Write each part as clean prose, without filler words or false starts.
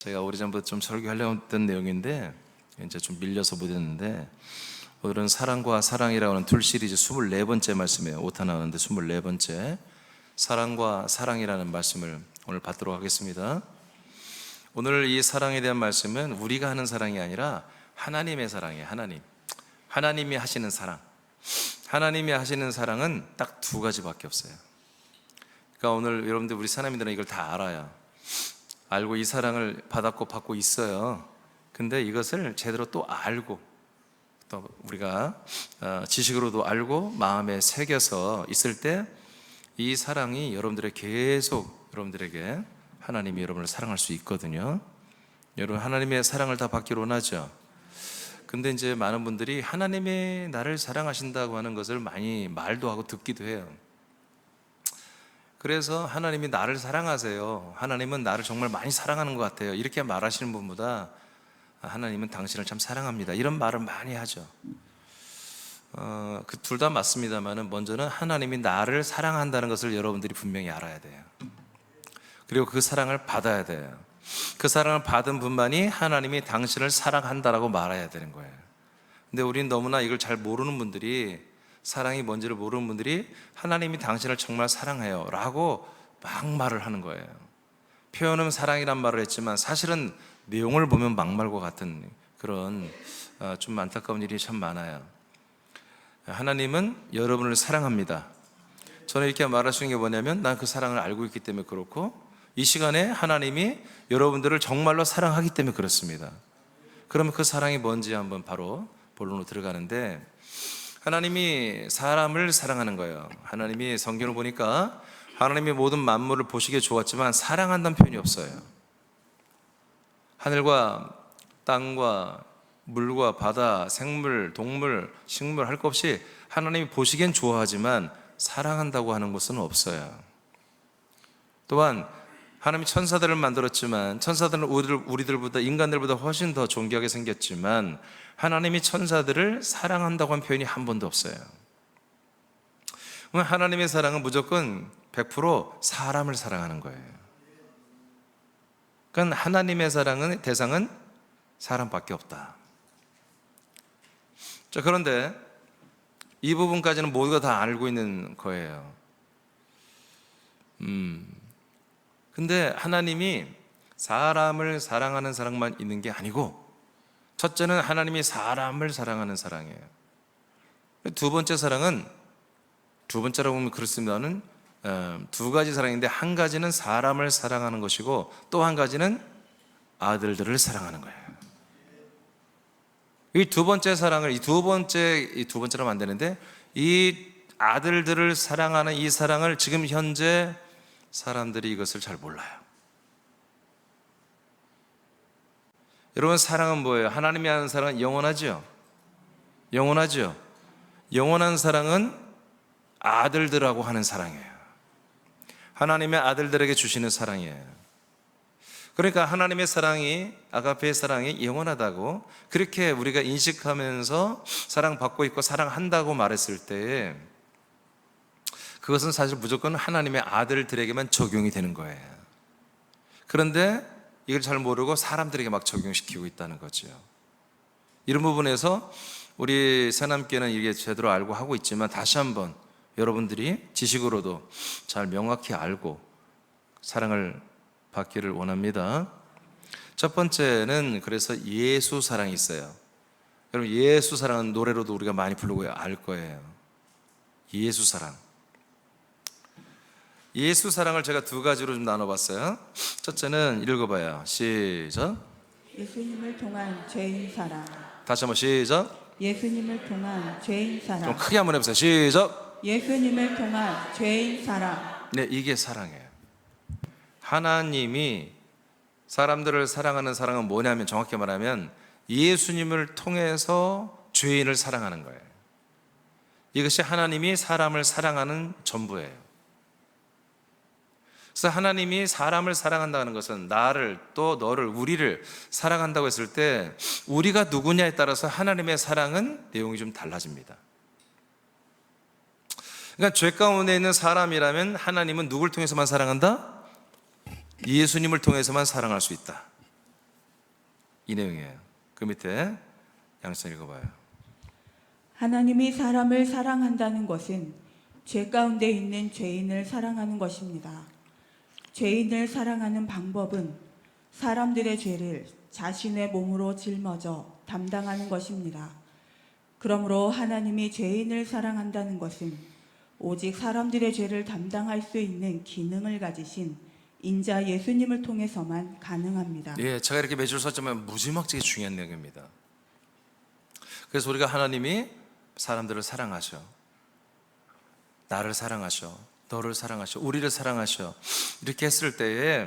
제가 오래전부터 좀 설교하려고 했던 내용인데 이제 좀 밀려서 못했는데, 오늘은 사랑과 사랑이라고 하는 둘 시리즈 24번째 말씀이에요. 오타 나오는데 24번째 사랑과 사랑이라는 말씀을 오늘 받도록 하겠습니다. 오늘 이 사랑에 대한 말씀은 우리가 하는 사랑이 아니라 하나님의 사랑이에요. 하나님이 하시는 사랑. 하나님이 하시는 사랑은 딱 두 가지밖에 없어요. 그러니까 오늘 여러분들, 우리 사람들은 이걸 다 알고 이 사랑을 받고 있어요. 근데 이것을 제대로 또 알고, 또 우리가 지식으로도 알고 마음에 새겨서 있을 때 이 사랑이 여러분들에게 하나님이 여러분을 사랑할 수 있거든요. 여러분, 하나님의 사랑을 다 받기로 원하죠. 근데 이제 많은 분들이 하나님이 나를 사랑하신다고 하는 것을 많이 말도 하고 듣기도 해요. 그래서 하나님이 나를 사랑하세요, 하나님은 나를 정말 많이 사랑하는 것 같아요, 이렇게 말하시는 분보다 하나님은 당신을 참 사랑합니다, 이런 말을 많이 하죠. 그 둘 다 맞습니다만 먼저는 하나님이 나를 사랑한다는 것을 여러분들이 분명히 알아야 돼요. 그리고 그 사랑을 받아야 돼요. 그 사랑을 받은 분만이 하나님이 당신을 사랑한다라고 말해야 되는 거예요. 근데 우린 너무나 이걸 잘 모르는 분들이, 사랑이 뭔지를 모르는 분들이 하나님이 당신을 정말 사랑해요 라고 막 말을 하는 거예요. 표현은 사랑이란 말을 했지만 사실은 내용을 보면 막말과 같은 그런 좀 안타까운 일이 참 많아요. 하나님은 여러분을 사랑합니다. 저는 이렇게 말하시는 게 뭐냐면, 난 그 사랑을 알고 있기 때문에 그렇고, 이 시간에 하나님이 여러분들을 정말로 사랑하기 때문에 그렇습니다. 그러면 그 사랑이 뭔지 한번 바로 본론으로 들어가는데, 하나님이 사람을 사랑하는 거예요. 하나님이 성경을 보니까 하나님이 모든 만물을 보시기에 좋았지만 사랑한다는 표현이 없어요. 하늘과 땅과 물과 바다, 생물, 동물, 식물 할 것 없이 하나님이 보시기엔 좋아하지만 사랑한다고 하는 것은 없어요. 또한 하나님이 천사들을 만들었지만, 천사들은 우리들보다, 인간들보다 훨씬 더 존귀하게 생겼지만 하나님이 천사들을 사랑한다고 한 표현이 한 번도 없어요. 하나님의 사랑은 무조건 100% 사람을 사랑하는 거예요. 그러니까 하나님의 사랑은, 대상은 사람밖에 없다. 자, 그런데 이 부분까지는 모두가 다 알고 있는 거예요. 근데 하나님이 사람을 사랑하는 사랑만 있는 게 아니고, 첫째는 하나님이 사람을 사랑하는 사랑이에요. 두 번째 사랑은, 두 번째라고 보면 그렇습니다는 두 가지 사랑인데, 한 가지는 사람을 사랑하는 것이고 또 한 가지는 아들들을 사랑하는 거예요. 이 두 번째 사랑을, 이 두 번째라면 안 되는데, 이 아들들을 사랑하는 이 사랑을 지금 현재 사람들이 이것을 잘 몰라요. 여러분, 사랑은 뭐예요? 하나님이 하는 사랑은 영원하죠? 영원한 사랑은 아들들하고 하는 사랑이에요. 하나님의 아들들에게 주시는 사랑이에요. 그러니까 하나님의 사랑이, 아가페의 사랑이 영원하다고 그렇게 우리가 인식하면서 사랑받고 있고 사랑한다고 말했을 때, 그것은 사실 무조건 하나님의 아들들에게만 적용이 되는 거예요. 그런데 이걸 잘 모르고 사람들에게 막 적용시키고 있다는 거죠. 이런 부분에서 우리 새남교회는 이게 제대로 알고 하고 있지만, 다시 한번 여러분들이 지식으로도 잘 명확히 알고 사랑을 받기를 원합니다. 첫 번째는, 그래서 예수 사랑이 있어요. 여러분, 예수 사랑은 노래로도 우리가 많이 부르고 알 거예요. 예수 사랑. 예수 사랑을 제가 두 가지로 좀 나눠봤어요. 첫째는 읽어봐요. 시작. 예수님을 통한 죄인 사랑. 다시 한번 시작. 예수님을 통한 죄인 사랑. 좀 크게 한번 해보세요. 시작. 예수님을 통한 죄인 사랑. 네, 이게 사랑이에요. 하나님이 사람들을 사랑하는 사랑은 뭐냐면, 정확히 말하면 예수님을 통해서 죄인을 사랑하는 거예요. 이것이 하나님이 사람을 사랑하는 전부예요. 그래서 하나님이 사람을 사랑한다는 것은 나를, 또 너를, 우리를 사랑한다고 했을 때, 우리가 누구냐에 따라서 하나님의 사랑은 내용이 좀 달라집니다. 그러니까 죄 가운데 있는 사람이라면 하나님은 누굴 통해서만 사랑한다? 예수님을 통해서만 사랑할 수 있다. 이 내용이에요. 그 밑에 양성 읽어봐요. 하나님이 사람을 사랑한다는 것은 죄 가운데 있는 죄인을 사랑하는 것입니다. 죄인을 사랑하는 방법은 사람들의 죄를 자신의 몸으로 짊어져 담당하는 것입니다. 그러므로 하나님이 죄인을 사랑한다는 것은 오직 사람들의 죄를 담당할 수 있는 기능을 가지신 인자 예수님을 통해서만 가능합니다. 예, 제가 이렇게 매주 썼지만 무지막지게 중요한 내용입니다. 그래서 우리가 하나님이 사람들을 사랑하셔, 나를 사랑하셔, 너를 사랑하셔, 우리를 사랑하셔, 이렇게 했을 때에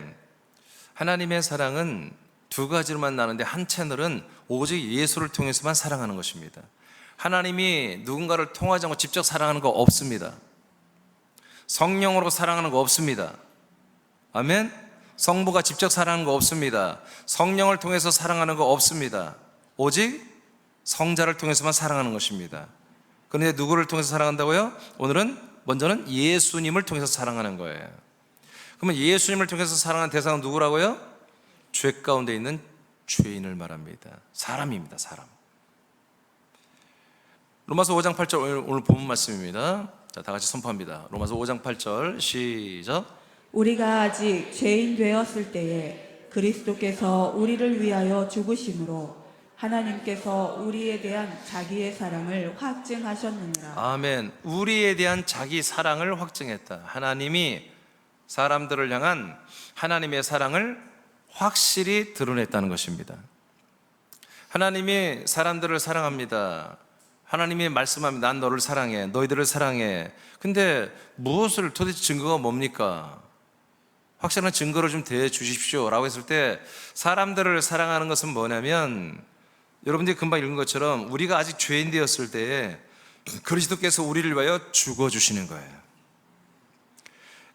하나님의 사랑은 두 가지로만 나는데, 한 채널은 오직 예수를 통해서만 사랑하는 것입니다. 하나님이 누군가를 통하지 않고 직접 사랑하는 거 없습니다. 성령으로 사랑하는 거 없습니다. 아멘. 성부가 직접 사랑하는 거 없습니다. 성령을 통해서 사랑하는 거 없습니다. 오직 성자를 통해서만 사랑하는 것입니다. 그런데 누구를 통해서 사랑한다고요? 오늘은 먼저는 예수님을 통해서 사랑하는 거예요. 그러면 예수님을 통해서 사랑하는 대상은 누구라고요? 죄 가운데 있는 죄인을 말합니다. 사람입니다. 사람. 로마서 5장 8절 오늘 본문 말씀입니다. 자, 다 같이 선포합니다. 로마서 5장 8절 시작. 우리가 아직 죄인 되었을 때에 그리스도께서 우리를 위하여 죽으심으로 하나님께서 우리에 대한 자기의 사랑을 확증하셨느니라. 아멘. 우리에 대한 자기 사랑을 확증했다. 하나님이 사람들을 향한 하나님의 사랑을 확실히 드러냈다는 것입니다. 하나님이 사람들을 사랑합니다. 하나님이 말씀합니다. 난 너를 사랑해, 너희들을 사랑해. 근데 무엇을, 도대체 증거가 뭡니까? 확실한 증거를 좀 대주십시오 라고 했을 때, 사람들을 사랑하는 것은 뭐냐면, 여러분들이 금방 읽은 것처럼 우리가 아직 죄인 되었을 때에 그리스도께서 우리를 위하여 죽어주시는 거예요.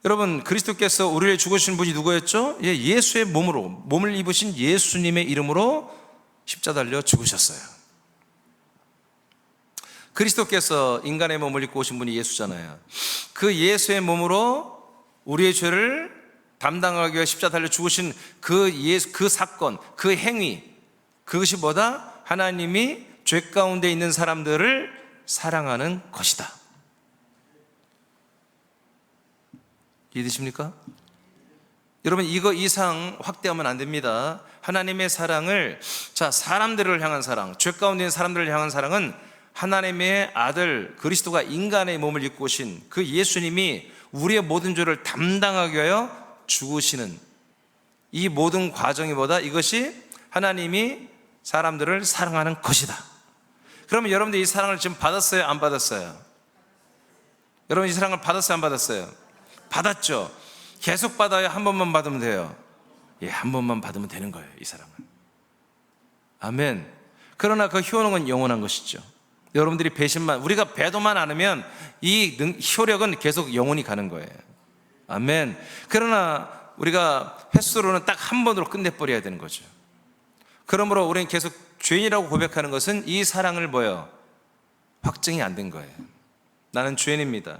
여러분, 그리스도께서 우리를 죽으신 분이 누구였죠? 예, 예수의 몸을 입으신 예수님의 이름으로 십자가 달려 죽으셨어요. 그리스도께서 인간의 몸을 입고 오신 분이 예수잖아요. 그 예수의 몸으로 우리의 죄를 담당하기 위해 십자가 달려 죽으신 그 사건, 그 행위, 그것이 뭐다? 하나님이 죄 가운데 있는 사람들을 사랑하는 것이다. 이해되십니까? 여러분, 이거 이상 확대하면 안 됩니다. 하나님의 사랑을, 사람들을 향한 사랑, 죄 가운데 있는 사람들을 향한 사랑은 하나님의 아들 그리스도가 인간의 몸을 입고 오신 그 예수님이 우리의 모든 죄를 담당하기 위하여 죽으시는 이 모든 과정이 뭐다? 이것이 하나님이 사람들을 사랑하는 것이다. 그러면 여러분들 이 사랑을 지금 받았어요? 안 받았어요? 여러분 이 사랑을 받았어요? 안 받았어요? 받았죠? 계속 받아요? 한 번만 받으면 돼요? 예, 한 번만 받으면 되는 거예요, 이 사랑은. 아멘. 그러나 그 효능은 영원한 것이죠. 여러분들이 우리가 배도만 않으면 이 효력은 계속 영원히 가는 거예요. 아멘. 그러나 우리가 횟수로는 딱 한 번으로 끝내버려야 되는 거죠. 그러므로 우리는 계속 죄인이라고 고백하는 것은 이 사랑을 확증이 안 된 거예요. 나는 죄인입니다.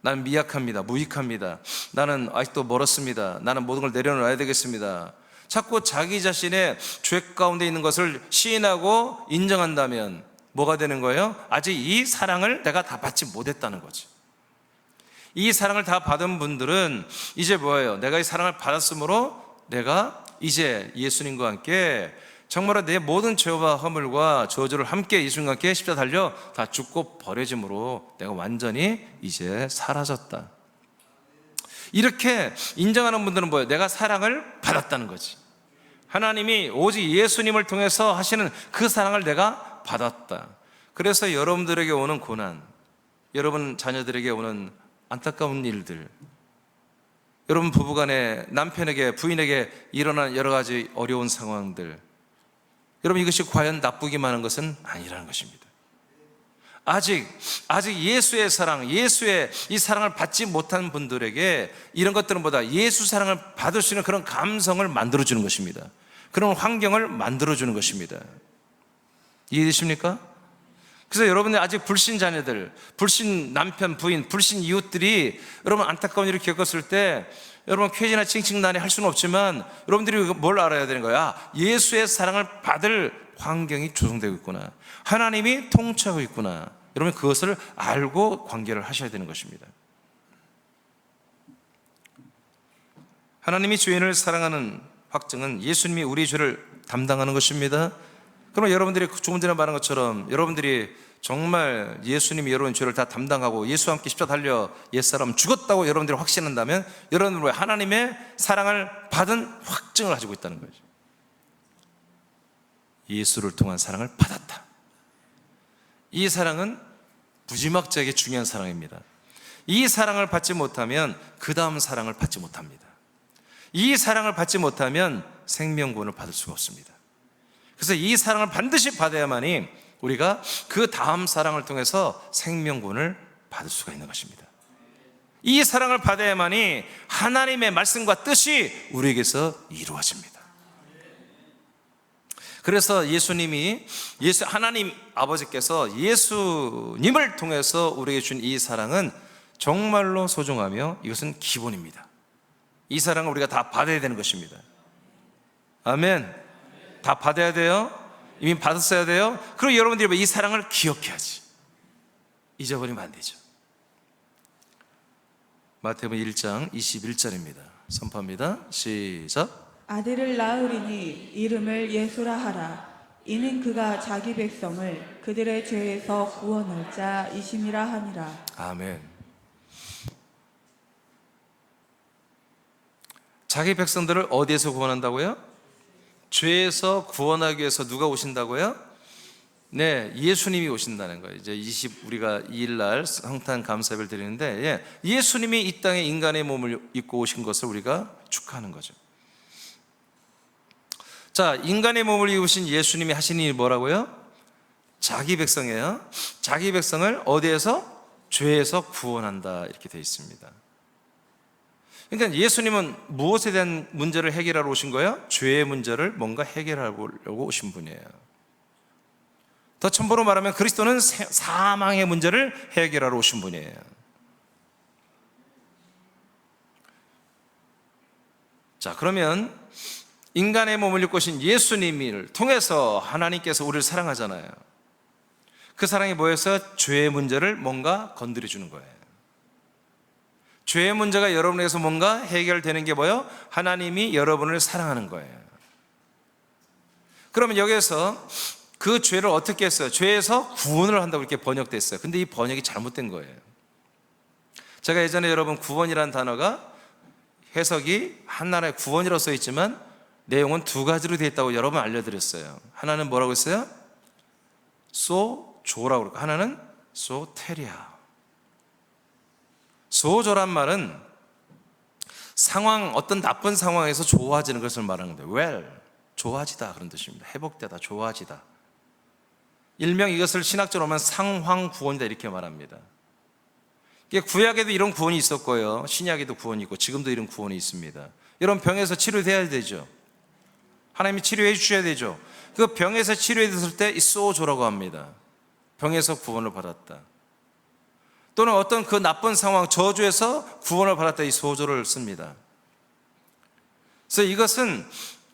나는 미약합니다. 무익합니다. 나는 아직도 멀었습니다. 나는 모든 걸 내려놓아야 되겠습니다. 자꾸 자기 자신의 죄 가운데 있는 것을 시인하고 인정한다면 뭐가 되는 거예요? 아직 이 사랑을 내가 다 받지 못했다는 거죠. 이 사랑을 다 받은 분들은 이제 내가 이 사랑을 받았으므로 내가 이제 예수님과 함께 정말로 내 모든 죄와 허물과 저주를 함께 예수님과 함께 십자가 달려 다 죽고 버려짐으로 내가 완전히 이제 사라졌다. 이렇게 인정하는 분들은 내가 사랑을 받았다는 거지. 하나님이 오직 예수님을 통해서 하시는 그 사랑을 내가 받았다. 그래서 여러분들에게 오는 고난, 여러분 자녀들에게 오는 안타까운 일들, 여러분 부부간에 남편에게 부인에게 일어난 여러 가지 어려운 상황들, 여러분 이것이 과연 나쁘기만 한 것은 아니라는 것입니다. 아직 예수의 사랑, 예수의 이 사랑을 받지 못한 분들에게 이런 것들은 예수 사랑을 받을 수 있는 그런 감성을 만들어주는 것입니다. 그런 환경을 만들어주는 것입니다. 이해되십니까? 그래서 여러분들 아직 불신 자녀들, 불신 남편, 부인, 불신 이웃들이 여러분 안타까운 일을 겪었을 때 여러분 쾌지나 칭칭난해 할 수는 없지만 여러분들이 뭘 알아야 되는 거야? 예수의 사랑을 받을 환경이 조성되고 있구나, 하나님이 통치하고 있구나. 여러분 그것을 알고 관계를 하셔야 되는 것입니다. 하나님이 죄인을 사랑하는 확증은 예수님이 우리 죄를 담당하는 것입니다. 그러면 여러분들이 조금 전에 말한 것처럼 여러분들이 정말 예수님이 여러분 죄를 다 담당하고 예수와 함께 십자가 달려 옛사람 죽었다고 여러분들이 확신한다면 여러분은 하나님의 사랑을 받은 확증을 가지고 있다는 거죠. 예수를 통한 사랑을 받았다. 이 사랑은 무지막지하게 중요한 사랑입니다. 이 사랑을 받지 못하면 그 다음 사랑을 받지 못합니다. 이 사랑을 받지 못하면 생명구원을 받을 수가 없습니다. 그래서 이 사랑을 반드시 받아야만이 우리가 그 다음 사랑을 통해서 생명구원을 받을 수가 있는 것입니다. 이 사랑을 받아야만이 하나님의 말씀과 뜻이 우리에게서 이루어집니다. 그래서 하나님 아버지께서 예수님을 통해서 우리에게 준 이 사랑은 정말로 소중하며 이것은 기본입니다. 이 사랑을 우리가 다 받아야 되는 것입니다. 아멘. 다 받아야 돼요. 이미 받았어야 돼요. 그리고 여러분들이 이 사랑을 기억해야지. 잊어버리면 안 되죠. 마태복음 1장 21절입니다. 선포합니다. 시작. 아들을 낳으리니 이름을 예수라 하라. 이는 그가 자기 백성을 그들의 죄에서 구원할 자이심이라 하니라. 아멘. 자기 백성들을 어디에서 구원한다고요? 죄에서 구원하기 위해서 누가 오신다고요? 네, 예수님이 오신다는 거예요. 이제 우리가 2일날 성탄 감사예배를 드리는데 예수님이 이 땅에 인간의 몸을 입고 오신 것을 우리가 축하하는 거죠. 자, 인간의 몸을 입으신 예수님이 하신 일이 뭐라고요? 자기 백성이에요. 자기 백성을 어디에서? 죄에서 구원한다 이렇게 되어 있습니다. 그러니까 예수님은 무엇에 대한 문제를 해결하러 오신 거예요? 죄의 문제를 뭔가 해결하려고 오신 분이에요. 더 첨부로 말하면 그리스도는 사망의 문제를 해결하러 오신 분이에요. 자, 그러면 인간의 몸을 입고 오신 예수님을 통해서 하나님께서 우리를 사랑하잖아요. 그 사랑이 뭐였어요? 죄의 문제를 뭔가 건드려 주는 거예요. 죄의 문제가 여러분에게서 뭔가 해결되는 게 뭐예요? 하나님이 여러분을 사랑하는 거예요. 그러면 여기에서 그 죄를 어떻게 했어요? 죄에서 구원을 한다고 이렇게 번역됐어요. 근데 이 번역이 잘못된 거예요. 제가 예전에 여러분 구원이라는 단어가 해석이 한나라의 구원이라고 써 있지만 내용은 두 가지로 되어 있다고 여러분 알려드렸어요. 하나는 뭐라고 했어요? 소조라고 그러고 하나는 소테리아. 소조란 말은 어떤 나쁜 상황에서 좋아지는 것을 말하는 거예요. well, 좋아지다 그런 뜻입니다. 회복되다, 좋아지다. 일명 이것을 신학적으로 하면 상황구원이다 이렇게 말합니다. 구약에도 이런 구원이 있었고요, 신약에도 구원이 있고 지금도 이런 구원이 있습니다. 이런 병에서 치료돼야 되죠. 하나님이 치료해 주셔야 되죠. 그 병에서 치료해 줬을 때 이 소조라고 합니다. 병에서 구원을 받았다. 또는 어떤 그 나쁜 상황, 저주에서 구원을 받았다, 이 소조를 씁니다. 그래서 이것은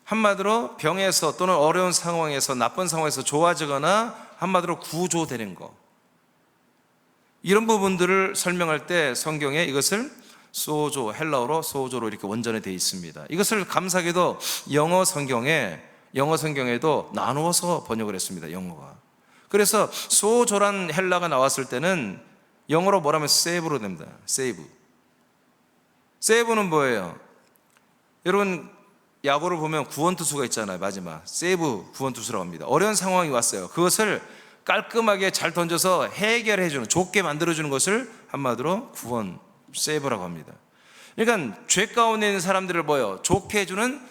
한마디로 병에서 또는 어려운 상황에서, 나쁜 상황에서 좋아지거나 한마디로 구조되는 거, 이런 부분들을 설명할 때 성경에 이것을 소조, 헬라어로 소조로 이렇게 원전에 되어 있습니다. 이것을 감사하게도 영어 성경에도 나누어서 번역을 했습니다. 영어가. 그래서 소조란 헬라가 나왔을 때는 영어로 뭐라면 save로 됩니다. save는 뭐예요? 여러분 야구를 보면 구원투수가 있잖아요. 마지막 세이브 구원투수라고 합니다. 어려운 상황이 왔어요. 그것을 깔끔하게 잘 던져서 해결해주는, 좋게 만들어주는 것을 한마디로 구원, 세이브라고 합니다. 그러니까 죄 가운데 있는 사람들을 뭐예요? 좋게 해주는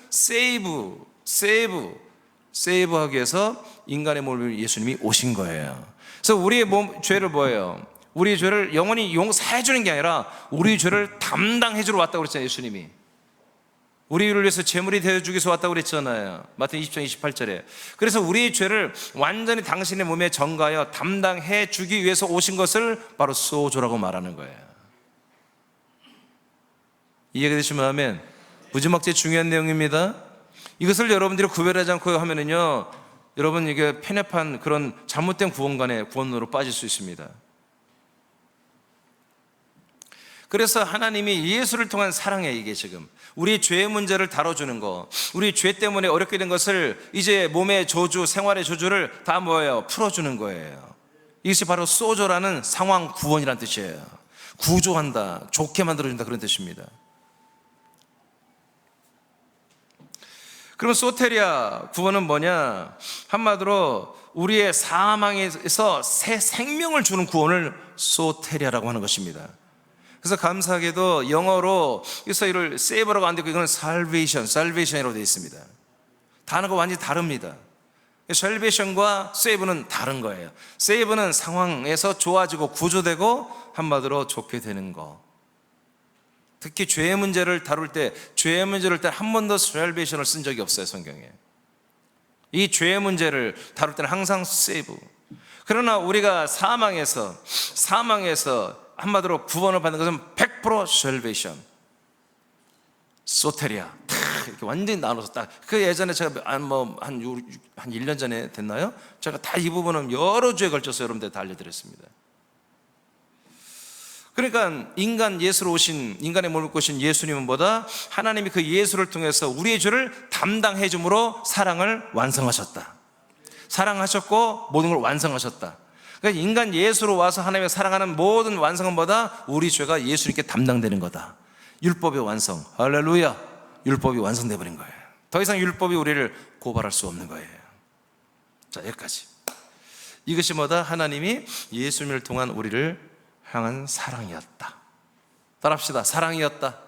세이브하기 위해서 인간의 몸을 예수님이 오신 거예요. 그래서 우리의 죄를 뭐예요? 우리 죄를 영원히 용서해주는 게 아니라 우리 죄를 담당해주러 왔다고 그랬잖아요, 예수님이. 우리를 위해서 제물이 되어주기 위해서 왔다고 그랬잖아요. 마태복음 20장 28절에. 그래서 우리의 죄를 완전히 당신의 몸에 전가하여 담당해 주기 위해서 오신 것을 바로 소조라고 말하는 거예요. 이해가 되시면 아멘. 무지막지에 중요한 내용입니다. 이것을 여러분들이 구별하지 않고 하면은요, 여러분 이게 편협한 그런 잘못된 구원관의 구원으로 빠질 수 있습니다. 그래서 하나님이 예수를 통한 사랑에, 이게 지금 우리 죄의 문제를 다뤄주는 거, 우리 죄 때문에 어렵게 된 것을 이제 몸의 저주, 생활의 저주를 다 뭐예요? 풀어주는 거예요. 이것이 바로 소조라는 상황 구원이라는 뜻이에요. 구조한다, 좋게 만들어준다, 그런 뜻입니다. 그럼 소테리아 구원은 뭐냐? 한마디로 우리의 사망에서 새 생명을 주는 구원을 소테리아라고 하는 것입니다. 그래서 감사하게도 영어로 그래서 이를 세이브라고 안 되고 이거는 살베이션이라고 되어 있습니다. 단어가 완전히 다릅니다. 살베이션과 세이브는 다른 거예요. 세이브는 상황에서 좋아지고 구조되고 한마디로 좋게 되는 거. 특히 죄의 문제를 다룰 때 한 번도 살베이션을 쓴 적이 없어요, 성경에. 이 죄의 문제를 다룰 때는 항상 세이브. 그러나 우리가 사망에서 한마디로 구원을 받는 것은 100% salvation, 소테리아. 이렇게 완전히 나눠서 딱. 그 예전에 제가 한 1년 전에 됐나요? 제가 다 이 부분은 여러 주에 걸쳐서 여러분들 다 알려드렸습니다. 그러니까 인간의 몸을 입고 오신 예수님은 뭐다? 하나님이 그 예수를 통해서 우리의 죄를 담당해 줌으로 사랑을 완성하셨다. 사랑하셨고 모든 걸 완성하셨다. 그러니까 인간 예수로 와서 하나님의 사랑하는 모든 완성은 뭐다? 우리 죄가 예수님께 담당되는 거다. 율법의 완성. 할렐루야. 율법이 완성되어 버린 거예요. 더 이상 율법이 우리를 고발할 수 없는 거예요. 자, 여기까지. 이것이 뭐다? 하나님이 예수님을 통한 우리를 향한 사랑이었다. 따라합시다. 사랑이었다.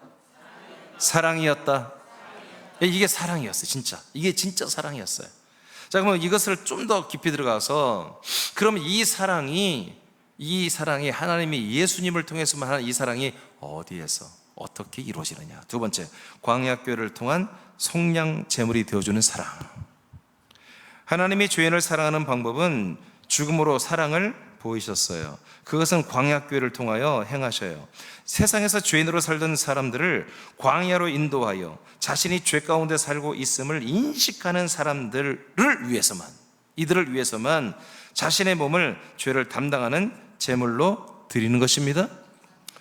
이게 사랑이었어요. 진짜. 이게 진짜 사랑이었어요. 자, 그러면 이것을 좀 더 깊이 들어가서, 그럼 이 사랑이 하나님이 예수님을 통해서만 하는 이 사랑이 어디에서 어떻게 이루어지느냐. 두 번째, 광야교회를 통한 속량 제물이 되어주는 사랑. 하나님이 죄인을 사랑하는 방법은 죽음으로 사랑을 보이셨어요. 그것은 광야교회를 통하여 행하셔요. 세상에서 죄인으로 살던 사람들을 광야로 인도하여 자신이 죄 가운데 살고 있음을 인식하는 사람들을 위해서만, 이들을 위해서만 자신의 몸을 죄를 담당하는 제물로 드리는 것입니다.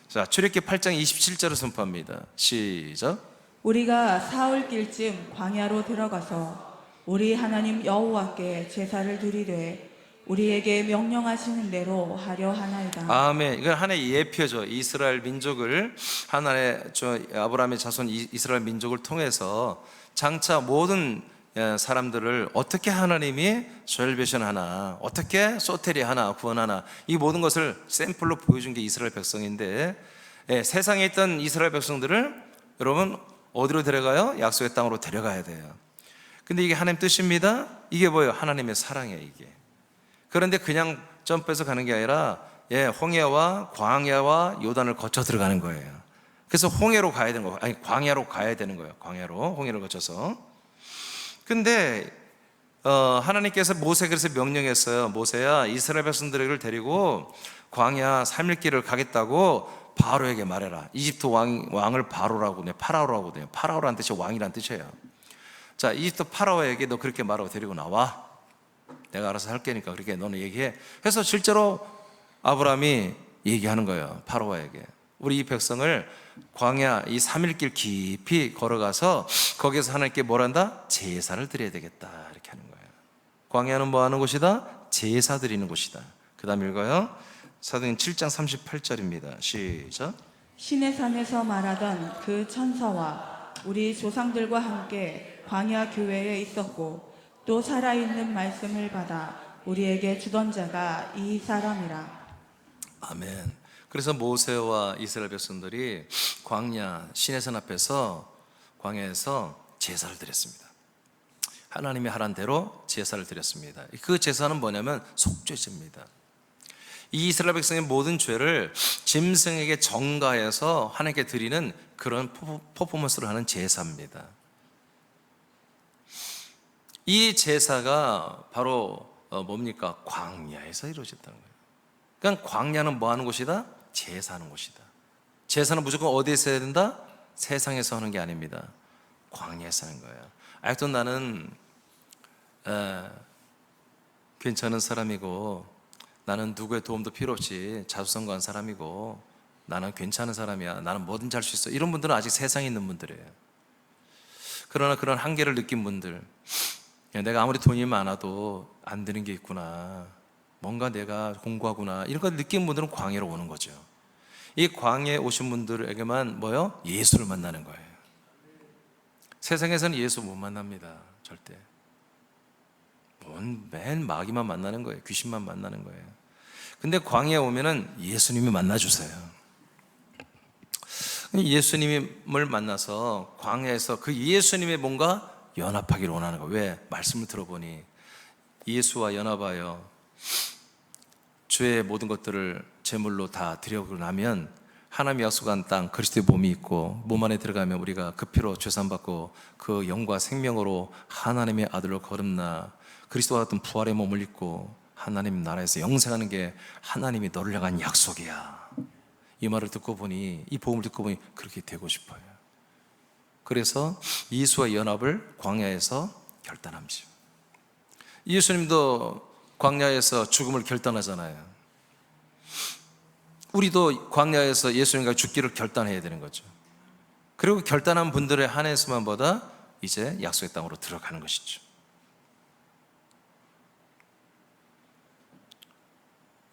자, 출애굽기 8장 27절을 선포합니다. 시작. 우리가 사흘길쯤 광야로 들어가서 우리 하나님 여호와께 제사를 드리되 우리에게 명령하시는 대로 하려 하나이다. 아멘. 이건 하나의 예표죠. 이스라엘 민족을, 하나의 아브라함의 자손 이스라엘 민족을 통해서 장차 모든 사람들을 어떻게 하나님이 살베이션 하나, 어떻게 소테리 하나, 구원하나, 이 모든 것을 샘플로 보여준 게 이스라엘 백성인데, 세상에 있던 이스라엘 백성들을 여러분 어디로 데려가요? 약속의 땅으로 데려가야 돼요. 근데 이게 하나님 뜻입니다. 이게 뭐예요? 하나님의 사랑이에요, 이게. 그런데 그냥 점프해서 가는 게 아니라 홍해와 광야와 요단을 거쳐 들어가는 거예요. 그래서 홍해로 가야 되는 거예요. 아니, 광야로 가야 되는 거예요. 홍해를 거쳐서. 근데 하나님께서 모세에게 그래서 명령했어요. 모세야, 이스라엘 백성들을 데리고 광야 3일 길을 가겠다고 바로에게 말해라. 이집트 왕을 파라오라고 돼요. 파라오라는 뜻이 왕이라는 뜻이에요. 자, 이집트 파라오에게 너 그렇게 말하고 데리고 나와. 내가 알아서 할 거니까 그렇게 너는 얘기해. 그래서 실제로 아브라함이 얘기하는 거예요. 파라오에게. 우리 이 백성을 광야 이 3일 길 깊이 걸어가서 거기서 하나님께 뭘 한다? 제사를 드려야 되겠다. 이렇게 하는 거예요. 광야는 뭐 하는 곳이다? 제사 드리는 곳이다. 그 다음 읽어요. 사도행 7장 38절입니다. 시작. 시내산에서 말하던 그 천사와 우리 조상들과 함께 광야 교회에 있었고 또 살아있는 말씀을 받아 우리에게 주던 자가 이 사람이라. 아멘. 그래서 모세와 이스라엘 백성들이 광야 시내산 앞에서 광야에서 제사를 드렸습니다. 하나님이 하란 대로 제사를 드렸습니다. 그 제사는 뭐냐면 속죄제입니다. 이 이스라엘 백성의 모든 죄를 짐승에게 전가해서 하나님께 드리는 그런 퍼포먼스를 하는 제사입니다. 이 제사가 바로 뭡니까? 광야에서 이루어졌다는 거예요. 그러니까 광야는 뭐 하는 곳이다? 제사하는 곳이다. 제사는 무조건 어디에서 해야 된다? 세상에서 하는 게 아닙니다. 광야에서 하는 거예요. 아직도 나는 괜찮은 사람이고, 나는 누구의 도움도 필요 없이 자수성가한 사람이고, 나는 괜찮은 사람이야, 나는 뭐든지 할 수 있어, 이런 분들은 아직 세상에 있는 분들이에요. 그러나 그런 한계를 느낀 분들, 내가 아무리 돈이 많아도 안 되는 게 있구나, 뭔가 내가 공부하구나, 이런 걸 느낀 분들은 광야로 오는 거죠. 이 광야에 오신 분들에게만 뭐요? 예수를 만나는 거예요. 세상에서는 예수 못 만납니다. 절대. 맨 마귀만 만나는 거예요. 귀신만 만나는 거예요. 근데 광야에 오면은 예수님이 만나주세요. 예수님을 만나서 광야에서 그 예수님의 뭔가 연합하기를 원하는 거예요. 왜? 말씀을 들어보니 예수와 연합하여 주의 모든 것들을 제물로 다 드려고 나면 하나님이 약속한 땅 그리스도의 몸이 있고, 몸 안에 들어가면 우리가 그 피로 죄산받고 그 영과 생명으로 하나님의 아들로 거듭나 그리스도와 같은 부활의 몸을 입고 하나님 나라에서 영생하는 게 하나님이 너를 향한 약속이야. 이 말을 듣고 보니, 이 복음을 듣고 보니 그렇게 되고 싶어요. 그래서 예수와 연합을 광야에서 결단합니다. 예수님도 광야에서 죽음을 결단하잖아요. 우리도 광야에서 예수님과 죽기를 결단해야 되는 거죠. 그리고 결단한 분들의 한해서만 보다 이제 약속의 땅으로 들어가는 것이죠.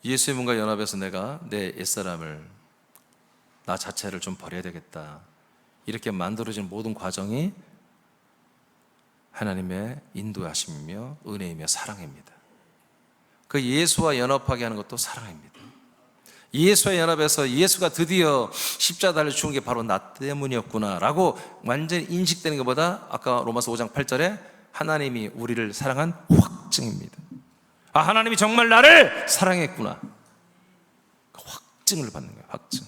예수의 몸과 연합해서 내가 내 옛사람을, 나 자체를 좀 버려야 되겠다, 이렇게 만들어진 모든 과정이 하나님의 인도하심이며 은혜이며 사랑입니다. 그 예수와 연합하게 하는 것도 사랑입니다. 예수와 연합해서 예수가 드디어 십자가 달려 죽은 게 바로 나 때문이었구나 라고 완전히 인식되는 것보다, 아까 로마서 5장 8절에 하나님이 우리를 사랑한 확증입니다. 아, 하나님이 정말 나를 사랑했구나, 그 확증을 받는 거예요. 확증.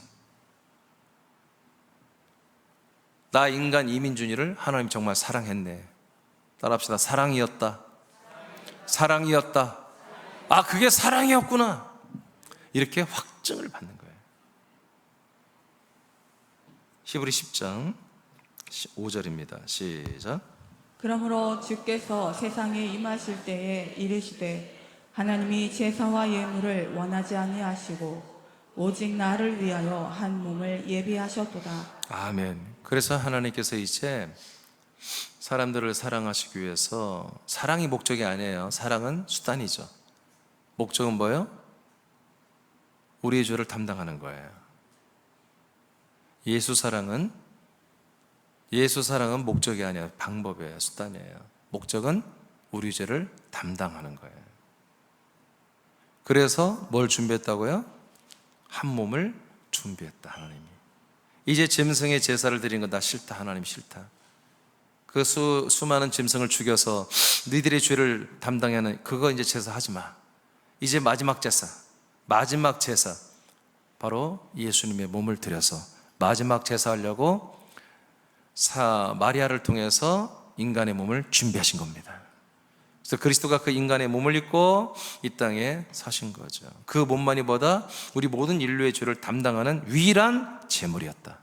나 인간 이민준이를 하나님이 정말 사랑했네. 따라합시다. 사랑이었다. 사랑이었다. 아, 그게 사랑이었구나, 이렇게 확증을 받는 거예요. 히브리 10장 5절입니다. 시작. 그러므로 주께서 세상에 임하실 때에 이르시되 하나님이 제사와 예물을 원하지 아니하시고 오직 나를 위하여 한 몸을 예비하셨도다. 아멘. 그래서 하나님께서 이제 사람들을 사랑하시기 위해서, 사랑이 목적이 아니에요. 사랑은 수단이죠. 목적은 뭐예요? 우리의 죄를 담당하는 거예요. 예수 사랑은 목적이 아니에요. 방법이에요. 수단이에요. 목적은 우리 죄를 담당하는 거예요. 그래서 뭘 준비했다고요? 한 몸을 준비했다, 하나님이. 이제 짐승의 제사를 드리는 건 나 싫다, 하나님 싫다. 그 수많은 짐승을 죽여서 너희들의 죄를 담당해야 하는 그거 이제 제사하지 마. 이제 마지막 제사, 바로 예수님의 몸을 들여서 마지막 제사하려고 마리아를 통해서 인간의 몸을 준비하신 겁니다. 그래서 그리스도가 그 인간의 몸을 입고 이 땅에 사신 거죠. 그 몸만이 보다 우리 모든 인류의 죄를 담당하는 유일한 제물이었다.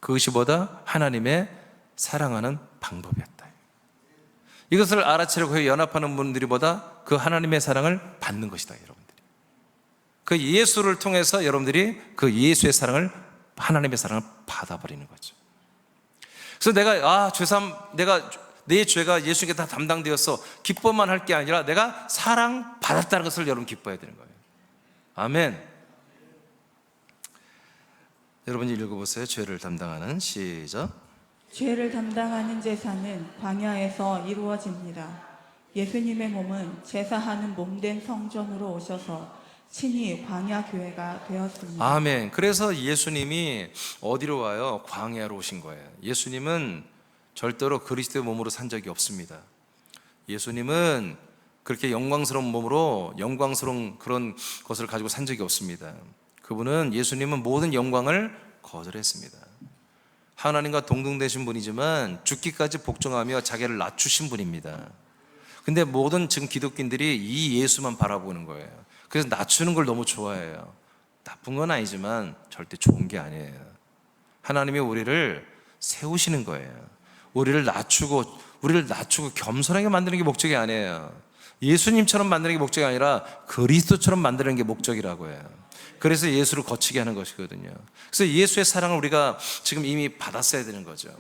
그것이 보다 하나님의 사랑하는 방법이었다. 이것을 알아채려고 연합하는 분들이 보다 그 하나님의 사랑을 받는 것이다, 여러분들이. 그 예수를 통해서 여러분들이 그 예수의 사랑을, 하나님의 사랑을 받아버리는 거죠. 그래서 내가 내 죄가 예수님께 다 담당되었어, 기뻐만 할 게 아니라 내가 사랑받았다는 것을 여러분 기뻐해야 되는 거예요. 아멘. 여러분이 읽어보세요. 죄를 담당하는, 시작. 죄를 담당하는 제사는 광야에서 이루어집니다. 예수님의 몸은 제사하는 몸된 성전으로 오셔서 친히 광야 교회가 되었습니다. 아멘. 그래서 예수님이 어디로 와요? 광야로 오신 거예요. 예수님은 절대로 그리스도의 몸으로 산 적이 없습니다. 예수님은 그렇게 영광스러운 몸으로 영광스러운 그런 것을 가지고 산 적이 없습니다. 그분은, 예수님은 모든 영광을 거절했습니다. 하나님과 동등되신 분이지만 죽기까지 복종하며 자기를 낮추신 분입니다. 근데 모든 지금 기독교인들이 이 예수만 바라보는 거예요. 그래서 낮추는 걸 너무 좋아해요. 나쁜 건 아니지만 절대 좋은 게 아니에요. 하나님이 우리를 세우시는 거예요. 우리를 낮추고 겸손하게 만드는 게 목적이 아니에요. 예수님처럼 만드는 게 목적이 아니라 그리스도처럼 만드는 게 목적이라고 해요. 그래서 예수를 거치게 하는 것이거든요. 그래서 예수의 사랑을 우리가 지금 이미 받았어야 되는 거죠.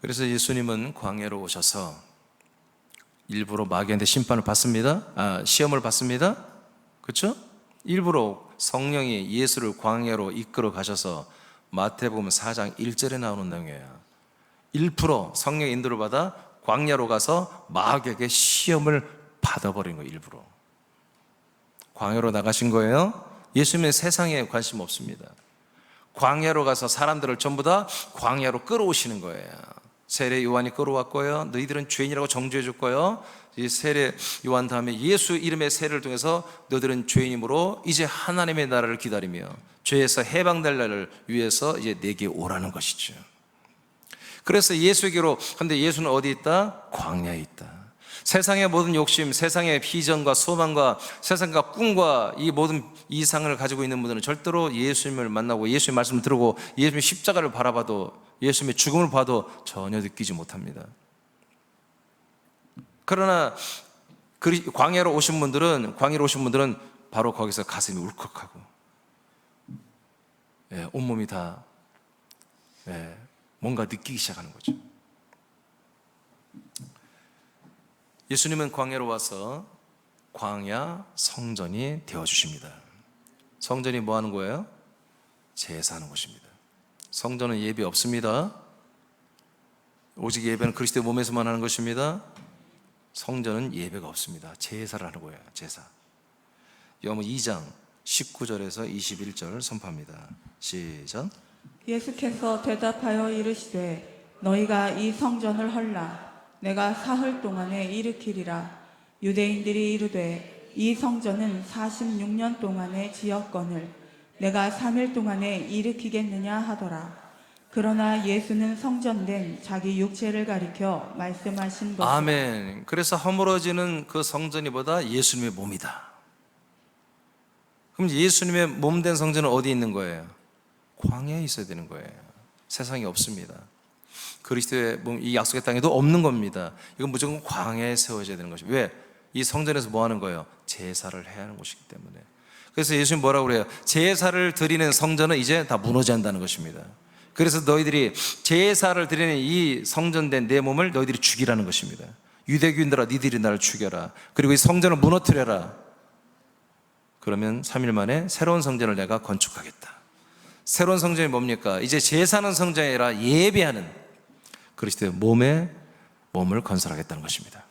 그래서 예수님은 광야로 오셔서 일부러 마귀한테 심판을 받습니다. 시험을 받습니다. 그렇죠? 일부러 성령이 예수를 광야로 이끌어 가셔서 마태복음 4장 1절에 나오는 내용이에요. 1% 성령의 인도를 받아 광야로 가서 마귀에게 시험을 받아버린 거예요. 일부러 광야로 나가신 거예요. 예수님은 세상에 관심 없습니다. 광야로 가서 사람들을 전부 다 광야로 끌어오시는 거예요. 세례 요한이 끌어왔고요, 너희들은 죄인이라고 정죄해 줄 거예요. 이 세례 요한 다음에 예수 이름의 세례를 통해서 너희들은 죄인이므로 이제 하나님의 나라를 기다리며 죄에서 해방될 날을 위해서 이제 내게 오라는 것이죠. 그래서 예수에게로, 근데 예수는 어디 있다? 광야에 있다. 세상의 모든 욕심, 세상의 비전과 소망과 세상과 꿈과 이 모든 이상을 가지고 있는 분들은 절대로 예수님을 만나고 예수의 말씀을 들고 예수님의 십자가를 바라봐도, 예수님의 죽음을 봐도 전혀 느끼지 못합니다. 그러나 광야로 오신 분들은 바로 거기서 가슴이 울컥하고, 온몸이 다 뭔가 느끼기 시작하는 거죠. 예수님은 광야로 와서 광야 성전이 되어주십니다. 성전이 뭐 하는 거예요? 제사하는 것입니다. 성전은 예배 없습니다. 오직 예배는 그리스도의 몸에서만 하는 것입니다. 성전은 예배가 없습니다. 제사를 하는 거예요. 제사. 요한복음 2장 19절에서 21절 선포합니다. 시작. 예수께서 대답하여 이르시되 너희가 이 성전을 헐라. 내가 사흘 동안에 일으키리라. 유대인들이 이르되 이 성전은 46년 동안에 지었거늘 내가 3일 동안에 일으키겠느냐 하더라. 그러나 예수는 성전된 자기 육체를 가리켜 말씀하신 것이다. 아멘. 그래서 허물어지는 그 성전이보다 예수님의 몸이다. 그럼 예수님의 몸된 성전은 어디 있는 거예요? 광야에 있어야 되는 거예요. 세상에 없습니다. 그리스도의 몸, 이 약속의 땅에도 없는 겁니다. 이건 무조건 광야에 세워져야 되는 것입니다. 왜? 이 성전에서 뭐 하는 거예요? 제사를 해야 하는 것이기 때문에. 그래서 예수님 뭐라고 그래요? 제사를 드리는 성전은 이제 다 무너져야 한다는 것입니다. 그래서 너희들이 제사를 드리는 이 성전된 내 몸을 너희들이 죽이라는 것입니다. 유대교인들아, 니들이 나를 죽여라. 그리고 이 성전을 무너뜨려라. 그러면 3일 만에 새로운 성전을 내가 건축하겠다. 새로운 성전이 뭡니까? 이제 제사하는 성전이 아니라 예배하는 그리스도의 몸을 건설하겠다는 것입니다.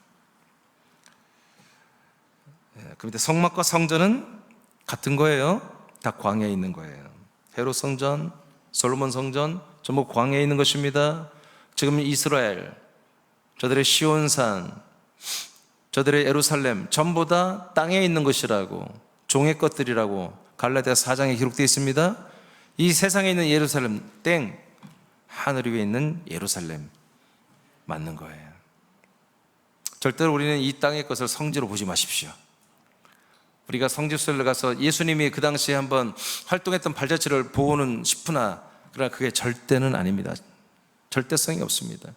그런데 성막과 성전은 같은 거예요. 다 광야에 있는 거예요. 헤롯 성전, 솔로몬 성전 전부 광야에 있는 것입니다. 지금 이스라엘, 저들의 시온산, 저들의 예루살렘 전부 다 땅에 있는 것이라고, 종의 것들이라고 갈라디아서 4장에 기록되어 있습니다. 이 세상에 있는 예루살렘 땡, 하늘 위에 있는 예루살렘 맞는 거예요. 절대로 우리는 이 땅의 것을 성지로 보지 마십시오. 우리가 성지순례를 가서 예수님이 그 당시에 한번 활동했던 발자취를 보고는 싶으나, 그러나 그게 절대는 아닙니다. 절대성이 없습니다.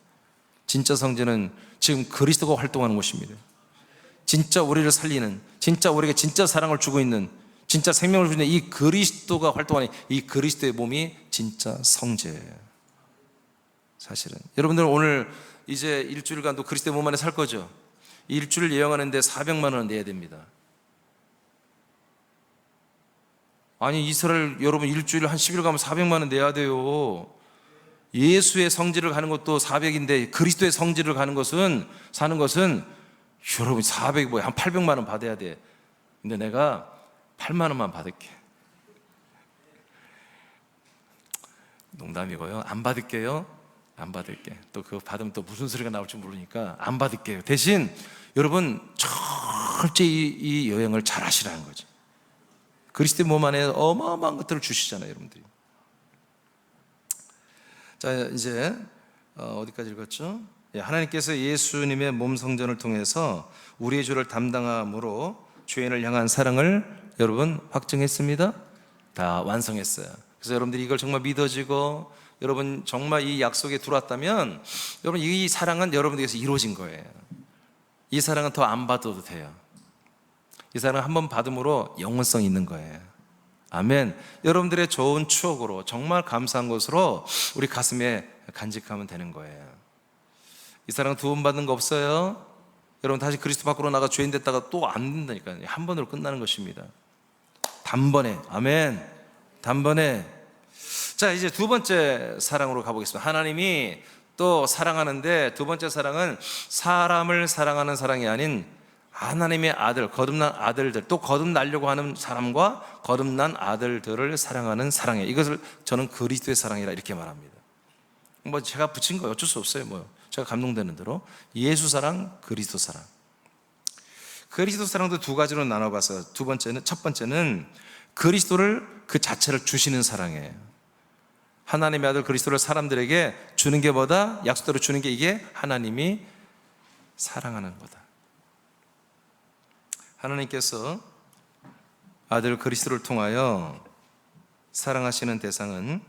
진짜 성지는 지금 그리스도가 활동하는 곳입니다. 진짜 우리를 살리는, 진짜 우리에게 진짜 사랑을 주고 있는, 진짜 생명을 주는 이 그리스도가 활동하는 이 그리스도의 몸이 진짜 성지예요. 사실은 여러분들 오늘 이제 일주일간도 그리스도의 몸 안에 살 거죠? 일주일 예언하는데 400만 원을 내야 됩니다. 아니 이스라엘 여러분 일주일 한 10일 가면 400만 원 내야 돼요. 예수의 성지를 가는 것도 400인데 그리스도의 성지를 가는 것은, 사는 것은 여러분 400이 뭐야, 한 800만 원 받아야 돼. 근데 내가 8만 원만 받을게. 농담이고요. 안 받을게요. 안 받을게. 또 그거 받으면 또 무슨 소리가 나올지 모르니까 안 받을게요. 대신 여러분 철저히 이 여행을 잘 하시라는 거지. 그리스도의 몸 안에 어마어마한 것들을 주시잖아요, 여러분들이. 자, 이제 어디까지 읽었죠? 예, 하나님께서 예수님의 몸 성전을 통해서 우리의 죄를 담당함으로 죄인을 향한 사랑을 여러분 확증했습니다. 다 완성했어요. 그래서 여러분들이 이걸 정말 믿어지고 여러분 정말 이 약속에 들어왔다면 여러분 이 사랑은 여러분들에게서 이루어진 거예요. 이 사랑은 더 안 받아도 돼요. 이 사랑은 한번 받음으로 영원성이 있는 거예요. 아멘. 여러분들의 좋은 추억으로 정말 감사한 것으로 우리 가슴에 간직하면 되는 거예요. 이 사랑은 두 번 받는 거 없어요. 여러분 다시 그리스도 밖으로 나가 죄인 됐다가 또 안 된다니까요. 한 번으로 끝나는 것입니다. 단번에. 아멘. 단번에. 자, 이제 두 번째 사랑으로 가보겠습니다. 하나님이 또 사랑하는데 두 번째 사랑은 사람을 사랑하는 사랑이 아닌 하나님의 아들, 거듭난 아들들, 또 거듭나려고 하는 사람과 거듭난 아들들을 사랑하는 사랑이에요. 이것을 저는 그리스도의 사랑이라 이렇게 말합니다. 뭐 제가 붙인 거 어쩔 수 없어요. 뭐 제가 감동되는 대로 예수 사랑, 그리스도 사랑. 그리스도 사랑도 두 가지로 나눠봐서 첫 번째는 그리스도를 그 자체를 주시는 사랑이에요. 하나님의 아들 그리스도를 사람들에게 주는 게 뭐다? 약속대로 주는 게 이게 하나님이 사랑하는 거다. 하나님께서 아들 그리스도를 통하여 사랑하시는 대상은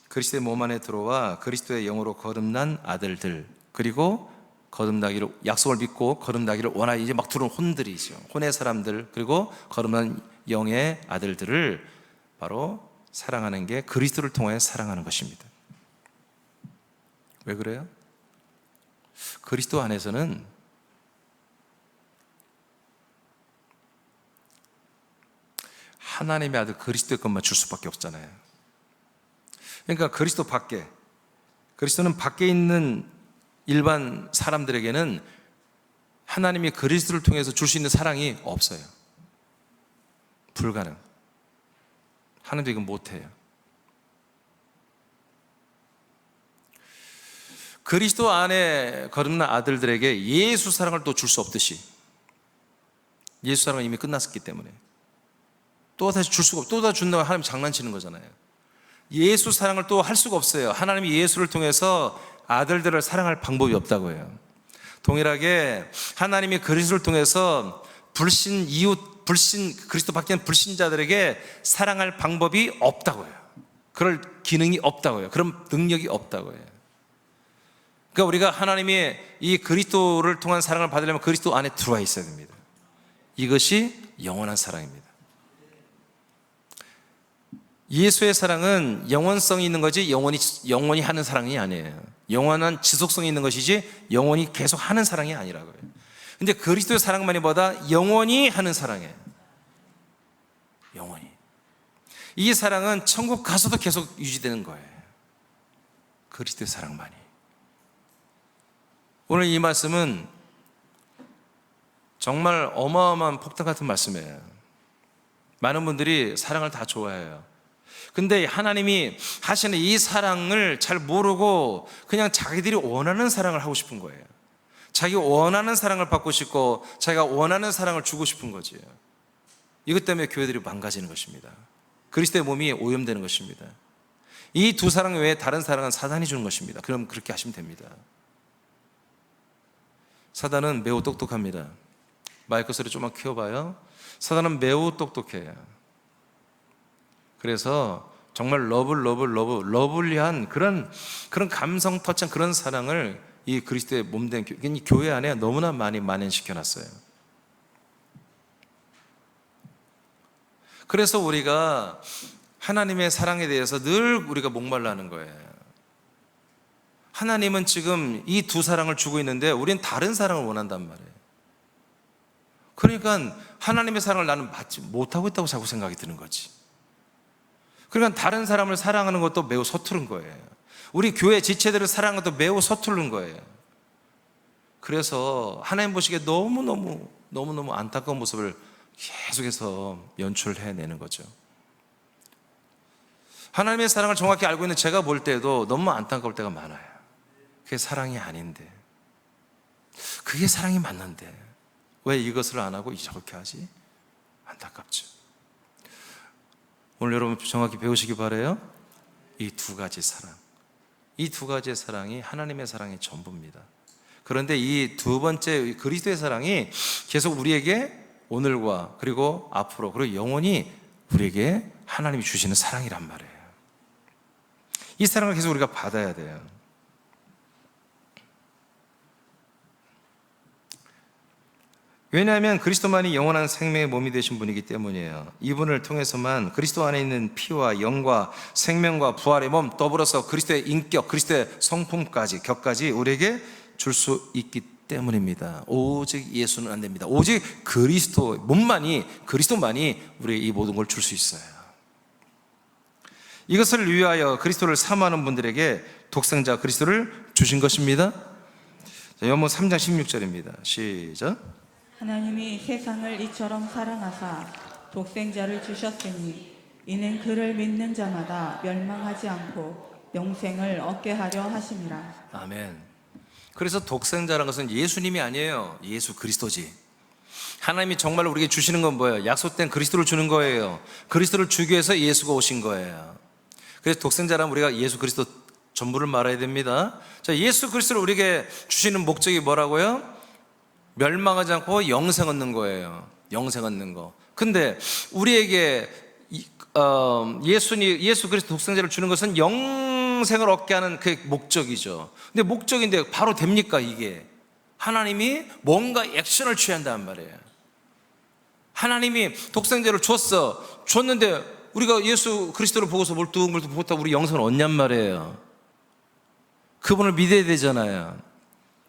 그리스도의 몸 안에 들어와 그리스도의 영으로 거듭난 아들들, 그리고 거듭나기를 약속을 믿고 거듭나기를 원하여 이제 막 들어온 혼들이죠. 혼의 사람들, 그리고 거듭난 영의 아들들을 바로 사랑하는 게 그리스도를 통하여 사랑하는 것입니다. 왜 그래요? 그리스도 안에서는 하나님의 아들 그리스도의 것만 줄 수밖에 없잖아요. 그러니까 그리스도는 밖에 있는 일반 사람들에게는 하나님이 그리스도를 통해서 줄 수 있는 사랑이 없어요. 불가능. 하나님도 이건 못해요. 그리스도 안에 거듭난 아들들에게 예수 사랑을 또 줄 수 없듯이, 예수 사랑은 이미 끝났었기 때문에 또 다시 줄 수가 없고, 또 다시 준다고 하나님 장난치는 거잖아요. 예수 사랑을 또 할 수가 없어요. 하나님이 예수를 통해서 아들들을 사랑할 방법이 없다고 해요. 동일하게 하나님이 그리스도를 통해서 그리스도 밖에 불신자들에게 사랑할 방법이 없다고 해요. 그럴 기능이 없다고 해요. 그런 능력이 없다고 해요. 그러니까 우리가 하나님이 이 그리스도를 통한 사랑을 받으려면 그리스도 안에 들어와 있어야 됩니다. 이것이 영원한 사랑입니다. 예수의 사랑은 영원성이 있는 거지 영원히 하는 사랑이 아니에요. 영원한 지속성이 있는 것이지 영원히 계속 하는 사랑이 아니라고요. 근데 그리스도의 사랑만이 보다 영원히 하는 사랑이에요. 영원히. 이 사랑은 천국 가서도 계속 유지되는 거예요. 그리스도의 사랑만이. 오늘 이 말씀은 정말 어마어마한 폭탄 같은 말씀이에요. 많은 분들이 사랑을 다 좋아해요. 근데 하나님이 하시는 이 사랑을 잘 모르고 그냥 자기들이 원하는 사랑을 하고 싶은 거예요. 자기 원하는 사랑을 받고 싶고 자기가 원하는 사랑을 주고 싶은 거지. 이것 때문에 교회들이 망가지는 것입니다. 그리스도의 몸이 오염되는 것입니다. 이 두 사랑 외에 다른 사랑은 사단이 주는 것입니다. 그럼 그렇게 하시면 됩니다. 사단은 매우 똑똑합니다. 마이크 소리 좀만 키워봐요. 사단은 매우 똑똑해요. 그래서 정말 러블리한 그런 감성 터치한 그런 사랑을 이 그리스도의 몸된 교회 안에 너무나 많이 만연시켜놨어요. 그래서 우리가 하나님의 사랑에 대해서 늘 우리가 목말라는 거예요. 하나님은 지금 이 두 사랑을 주고 있는데 우리는 다른 사랑을 원한단 말이에요. 그러니까 하나님의 사랑을 나는 받지 못하고 있다고 자꾸 생각이 드는 거지. 그러니까 다른 사람을 사랑하는 것도 매우 서투른 거예요. 우리 교회 지체들을 사랑하는 것도 매우 서투른 거예요. 그래서 하나님 보시기에 너무너무 안타까운 모습을 계속해서 연출해내는 거죠. 하나님의 사랑을 정확히 알고 있는 제가 볼 때도 너무 안타까울 때가 많아요. 그게 사랑이 아닌데, 그게 사랑이 맞는데 왜 이것을 안 하고 저렇게 하지? 안타깝죠. 오늘 여러분 정확히 배우시기 바라요. 이 두 가지 사랑, 이 두 가지의 사랑이 하나님의 사랑의 전부입니다. 그런데 이 두 번째 그리스도의 사랑이 계속 우리에게 오늘과 그리고 앞으로 그리고 영원히 우리에게 하나님이 주시는 사랑이란 말이에요. 이 사랑을 계속 우리가 받아야 돼요. 왜냐하면 그리스도만이 영원한 생명의 몸이 되신 분이기 때문이에요. 이분을 통해서만 그리스도 안에 있는 피와 영과 생명과 부활의 몸, 더불어서 그리스도의 인격, 그리스도의 성품까지, 격까지 우리에게 줄 수 있기 때문입니다. 오직 예수는 안 됩니다. 오직 그리스도 몸만이, 그리스도만이 우리에게 이 모든 걸 줄 수 있어요. 이것을 위하여 그리스도를 사모하는 분들에게 독생자 그리스도를 주신 것입니다. 요한복음 3장 16절입니다. 시작. 하나님이 세상을 이처럼 사랑하사 독생자를 주셨으니 이는 그를 믿는 자마다 멸망하지 않고 영생을 얻게 하려 하심이라. 아멘. 그래서 독생자라는 것은 예수님이 아니에요. 예수 그리스도지. 하나님이 정말 우리에게 주시는 건 뭐예요? 약속된 그리스도를 주는 거예요. 그리스도를 주기 위해서 예수가 오신 거예요. 그래서 독생자라면 우리가 예수 그리스도 전부를 말해야 됩니다. 자, 예수 그리스도를 우리에게 주시는 목적이 뭐라고요? 멸망하지 않고 영생 얻는 거예요. 영생 얻는 거. 근데 우리에게 예수 그리스도 독생자를 주는 것은 영생을 얻게 하는 그 목적이죠. 근데 목적인데 바로 됩니까 이게? 하나님이 뭔가 액션을 취한단 말이에요. 하나님이 독생자를 줬는데 우리가 예수 그리스도를 보고서 몰두몰두 보다 우리 영생을 얻냔 말이에요. 그분을 믿어야 되잖아요.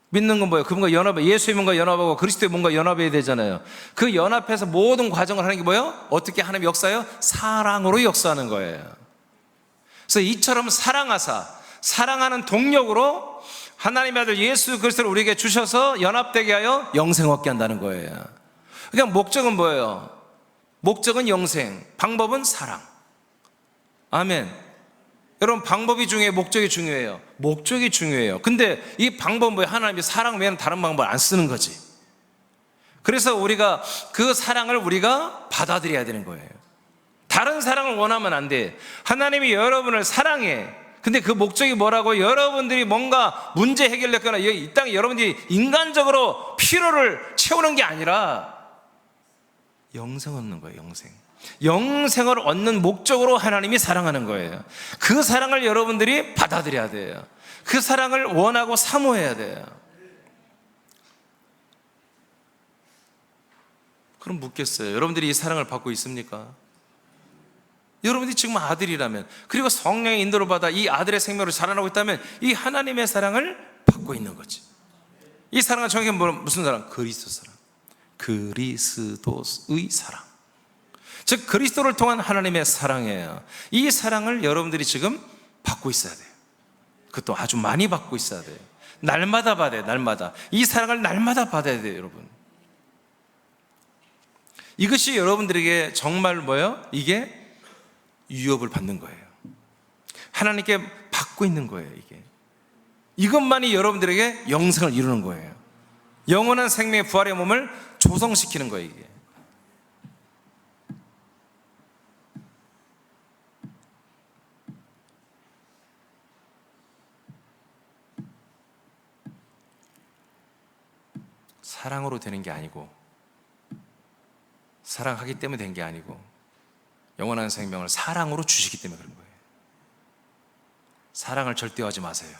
믿는 건 뭐예요? 그분과 연합해, 예수의 몸과 연합하고 그리스도의 몸과 연합해야 되잖아요. 그 연합해서 모든 과정을 하는 게 뭐예요? 어떻게 하나님 역사요? 사랑으로 역사하는 거예요. 그래서 이처럼 사랑하는 동력으로 하나님의 아들 예수 그리스도를 우리에게 주셔서 연합되게 하여 영생 얻게 한다는 거예요. 그러니까 목적은 뭐예요? 목적은 영생, 방법은 사랑. 아멘. 여러분, 방법이 중요해요? 목적이 중요해요? 목적이 중요해요. 근데 이 방법은 뭐예요? 하나님이 사랑 외에는 다른 방법을 안 쓰는 거지. 그래서 우리가 그 사랑을 우리가 받아들여야 되는 거예요. 다른 사랑을 원하면 안 돼. 하나님이 여러분을 사랑해. 근데 그 목적이 뭐라고? 여러분들이 뭔가 문제 해결됐거나 이 땅에 여러분들이 인간적으로 필요를 채우는 게 아니라 영생 얻는 거예요. 영생을 얻는 목적으로 하나님이 사랑하는 거예요. 그 사랑을 여러분들이 받아들여야 돼요. 그 사랑을 원하고 사모해야 돼요. 그럼 묻겠어요. 여러분들이 이 사랑을 받고 있습니까? 여러분들이 지금 아들이라면, 그리고 성령의 인도를 받아 이 아들의 생명으로 자라나고 있다면 이 하나님의 사랑을 받고 있는 거지. 이 사랑은 정확히 무슨 사랑? 그리스도 사랑. 그리스도의 사랑. 즉 그리스도를 통한 하나님의 사랑이에요. 이 사랑을 여러분들이 지금 받고 있어야 돼요. 그것도 아주 많이 받고 있어야 돼요. 날마다 받아요. 날마다. 이 사랑을 날마다 받아야 돼요. 여러분, 이것이 여러분들에게 정말 뭐예요? 이게 유업을 받는 거예요. 하나님께 받고 있는 거예요. 이것만이 여러분들에게 영생을 이루는 거예요. 영원한 생명의 부활의 몸을 조성시키는 거예요. 이게 사랑으로 되는 게 아니고, 사랑하기 때문에 된 게 아니고, 영원한 생명을 사랑으로 주시기 때문에 그런 거예요. 사랑을 절대화하지 마세요.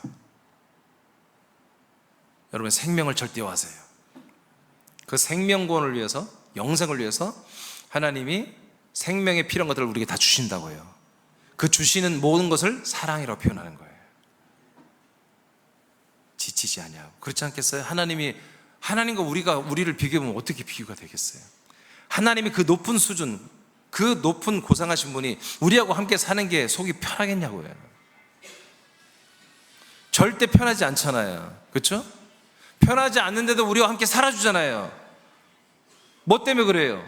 여러분, 생명을 절대화하세요. 그 생명권을 위해서, 영생을 위해서 하나님이 생명에 필요한 것들을 우리에게 다 주신다고요. 그 주시는 모든 것을 사랑이라고 표현하는 거예요. 지치지 아니하고. 그렇지 않겠어요? 하나님과 우리를 비교해보면 어떻게 비교가 되겠어요? 하나님이 그 높은 수준, 그 높은 고상하신 분이 우리하고 함께 사는 게 속이 편하겠냐고요. 절대 편하지 않잖아요. 그렇죠? 편하지 않는데도 우리와 함께 살아주잖아요. 뭐 때문에 그래요?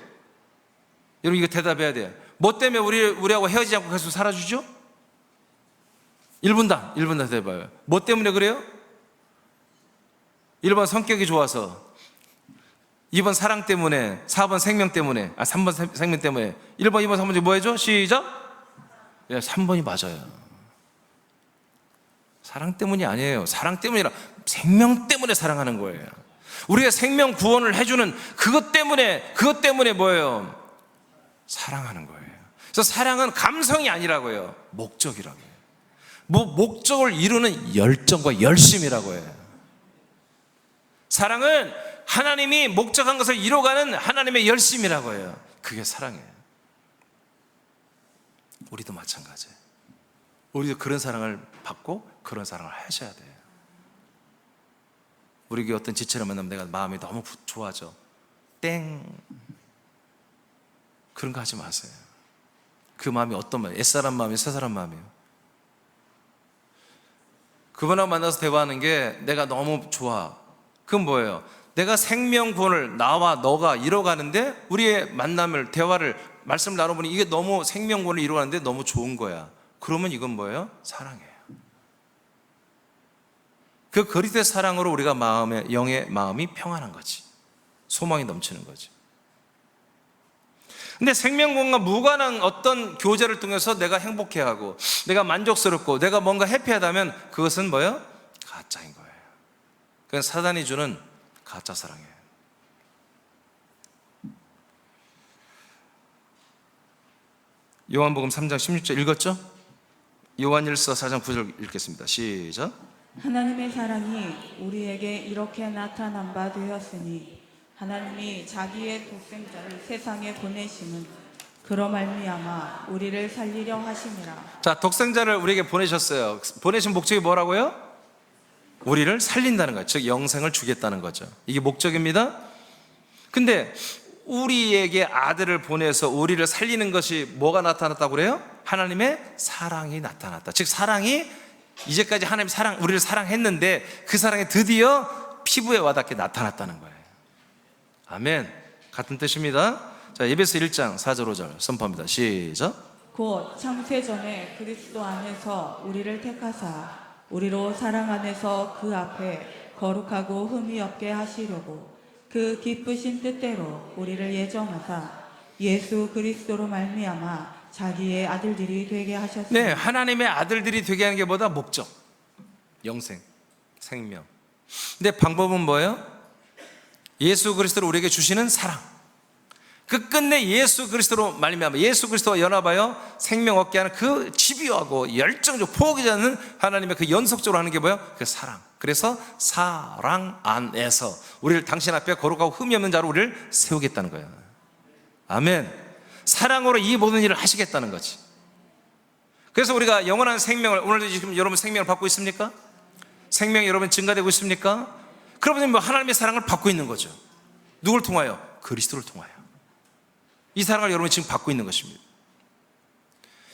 여러분, 이거 대답해야 돼요. 뭐 때문에 우리하고 헤어지지 않고 계속 살아주죠? 1분당 대답해봐요. 뭐 때문에 그래요? 1번 성격이 좋아서, 2번 사랑 때문에, 4번 생명 때문에, 3번 생명 때문에. 1번, 2번, 3번 중에 뭐 해줘? 시작. 3번이 맞아요. 사랑 때문이 아니에요. 사랑 때문이 아니라 생명 때문에 사랑하는 거예요. 우리가 생명 구원을 해주는 그것 때문에 뭐예요? 사랑하는 거예요. 그래서 사랑은 감성이 아니라고요. 목적이라고요. 목적을 이루는 열정과 열심이라고 해요. 사랑은 하나님이 목적한 것을 이뤄가는 하나님의 열심이라고 해요. 그게 사랑이에요. 우리도 마찬가지예요. 우리도 그런 사랑을 받고 그런 사랑을 하셔야 돼요. 우리 교회 어떤 지체를 만나면 내가 마음이 너무 좋아져. 땡. 그런 거 하지 마세요. 그 마음이 어떤 마음이에요? 옛사람 마음이에요? 새사람 마음이에요? 그분하고 만나서 대화하는 게 내가 너무 좋아. 그건 뭐예요? 내가 생명 구원을 나와 너가 이뤄가는데 우리의 만남을, 대화를, 말씀을 나눠보니 이게 너무 생명 구원을 이뤄가는데 너무 좋은 거야. 그러면 이건 뭐예요? 사랑이에요. 그 그리스도의 사랑으로 우리가 영의 마음이 평안한 거지. 소망이 넘치는 거지. 근데 생명구원과 무관한 어떤 교제를 통해서 내가 행복해하고 내가 만족스럽고 내가 뭔가 해피하다면 그것은 뭐예요? 가짜인 거예요. 그건 사단이 주는 가짜 사랑이에요. 요한복음 3장 16절 읽었죠? 요한일서 4장 9절 읽겠습니다. 시작. 하나님의 사랑이 우리에게 이렇게 나타난 바 되었으니 하나님이 자기의 독생자를 세상에 보내심은 그로 말미암아 우리를 살리려 하심이라. 자, 독생자를 우리에게 보내셨어요. 보내신 목적이 뭐라고요? 우리를 살린다는 거예요. 즉 영생을 주겠다는 거죠. 이게 목적입니다. 근데 우리에게 아들을 보내서 우리를 살리는 것이 뭐가 나타났다고 그래요? 하나님의 사랑이 나타났다. 즉 사랑이 이제까지 하나님 우리를 사랑했는데 그 사랑이 드디어 피부에 와닿게 나타났다는 거예요. 아멘. 같은 뜻입니다. 자, 에베소 1장 4절 5절 선포합니다. 시작. 곧 창세전에 그리스도 안에서 우리를 택하사 우리로 사랑 안에서 그 앞에 거룩하고 흠이 없게 하시려고 그 기쁘신 뜻대로 우리를 예정하사 예수 그리스도로 말미암아 자기의 아들들이 되게 하셨습니다. 네, 하나님의 아들들이 되게 하는 게 뭐다? 목적, 영생, 생명. 근데 방법은 뭐예요? 예수 그리스도를 우리에게 주시는 사랑. 그 끝내 예수 그리스도로 말미암아 예수 그리스도와 연합하여 생명 얻게 하는 그 집요하고 열정적 포기하지 않는 하나님의 그 연속적으로 하는 게 뭐예요? 그 사랑. 그래서 사랑 안에서 우리를 당신 앞에 거룩하고 흠이 없는 자로 우리를 세우겠다는 거예요. 아멘. 사랑으로 이 모든 일을 하시겠다는 거지. 그래서 우리가 영원한 생명을, 오늘도 지금 여러분 생명을 받고 있습니까? 생명이 여러분 증가되고 있습니까? 그러면 뭐 하나님의 사랑을 받고 있는 거죠. 누굴 통하여? 그리스도를 통하여. 이 사랑을 여러분이 지금 받고 있는 것입니다.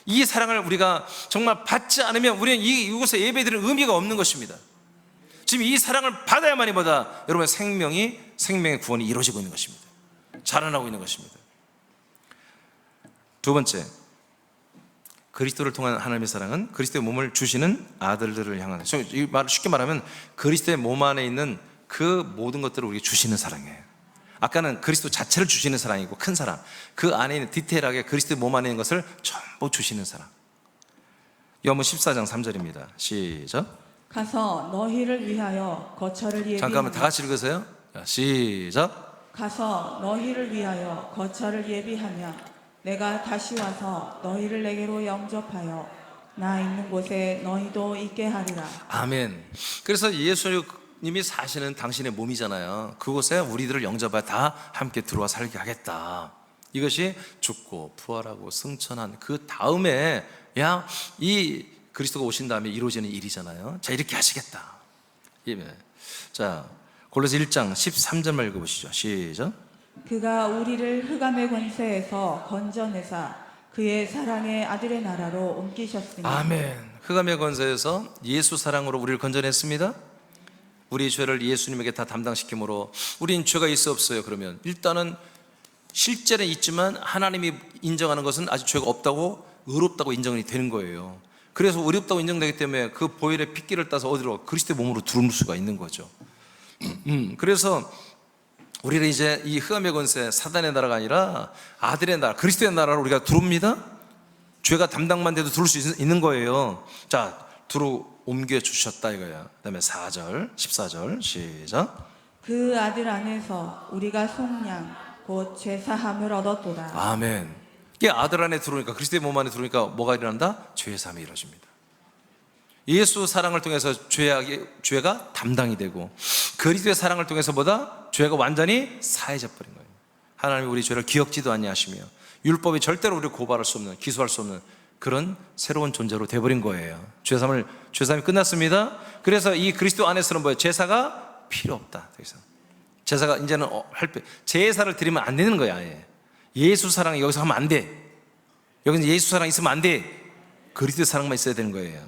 이 사랑을 우리가 정말 받지 않으면 우리는 이곳에 예배드리는 의미가 없는 것입니다. 지금 이 사랑을 받아야만이 뭐다? 여러분의 생명의 구원이 이루어지고 있는 것입니다. 자라나고 있는 것입니다. 두 번째, 그리스도를 통한 하나님의 사랑은 그리스도의 몸을 주시는 아들들을 향하는, 쉽게 말하면 그리스도의 몸 안에 있는 그 모든 것들을 우리에게 주시는 사랑이에요. 아까는 그리스도 자체를 주시는 사랑이고 큰 사랑, 그 안에 있는 디테일하게 그리스도의 몸 안에 있는 것을 전부 주시는 사랑. 요한복음 14장 3절입니다. 시작. 가서 너희를 위하여 거처를 예비하며 잠깐만 다 같이 읽으세요. 자, 시작. 가서 너희를 위하여 거처를 예비하며 내가 다시 와서 너희를 내게로 영접하여 나 있는 곳에 너희도 있게 하리라. 아멘. 그래서 예수님이 사시는 당신의 몸이잖아요. 그곳에 우리들을 영접하여 다 함께 들어와 살게 하겠다. 이것이 죽고 부활하고 승천한 그 다음에 이 그리스도가 오신 다음에 이루어지는 일이잖아요. 자, 이렇게 하시겠다. 자, 골로새 1장 13절만 읽어보시죠. 시작. 그가 우리를 흑암의 권세에서 건져내사 그의 사랑의 아들의 나라로 옮기셨으니. 아멘. 흑암의 권세에서 예수 사랑으로 우리를 건져냈습니다. 우리 죄를 예수님에게 다 담당시킴으로 우린 죄가 있어 없어요? 그러면 일단은 실제는 있지만 하나님이 인정하는 것은 아직 죄가 없다고, 의롭다고 인정이 되는 거예요. 그래서 의롭다고 인정되기 때문에 그 보혈의 핏기를 따서 어디로? 그리스도의 몸으로 들어올 수가 있는 거죠. 그래서 우리는 이제 이 흑암의 권세, 사단의 나라가 아니라 아들의 나라, 그리스도의 나라로 우리가 들어옵니다. 죄가 담당만 돼도 들어올 수 있는 거예요. 자, 옮겨 주셨다 이거야. 그다음에 4절, 14절 시작. 그 아들 안에서 우리가 속량 곧 죄사함을 얻었도다. 아멘. 이게 아들 안에 들어오니까, 그리스도의 몸 안에 들어오니까 뭐가 일어난다? 죄사함이 이루어집니다. 예수 사랑을 통해서 죄가 담당이 되고, 그리스도의 사랑을 통해서 뭐다? 죄가 완전히 사해져 버린 거예요. 하나님이 우리 죄를 기억지도 아니하시며 율법이 절대로 우리를 고발할 수 없는, 기소할 수 없는 그런 새로운 존재로 돼버린 거예요. 죄사함이 끝났습니다. 그래서 이 그리스도 안에서는 뭐예요? 제사가 필요 없다. 더 이상 제사가 이제는 제사를 드리면 안 되는 거야. 아예. 예수 사랑이 여기서 하면 안 돼. 여기서 예수 사랑 있으면 안 돼. 그리스도의 사랑만 있어야 되는 거예요.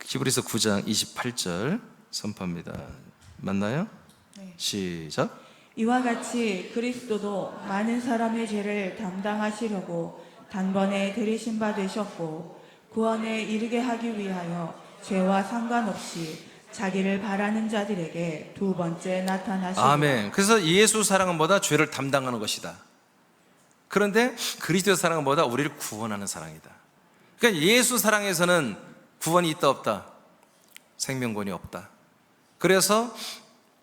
히브리서 9장 28절 선포합니다. 맞나요? 네. 시작. 이와 같이 그리스도도 많은 사람의 죄를 담당하시려고 단번에 들이신 바 되셨고 구원에 이르게 하기 위하여 죄와 상관없이 자기를 바라는 자들에게 두 번째 나타나시고. 아멘. 그래서 예수 사랑은 뭐다? 죄를 담당하는 것이다. 그런데 그리스도의 사랑은 뭐다? 우리를 구원하는 사랑이다. 그러니까 예수 사랑에서는 구원이 있다 없다? 생명권이 없다. 그래서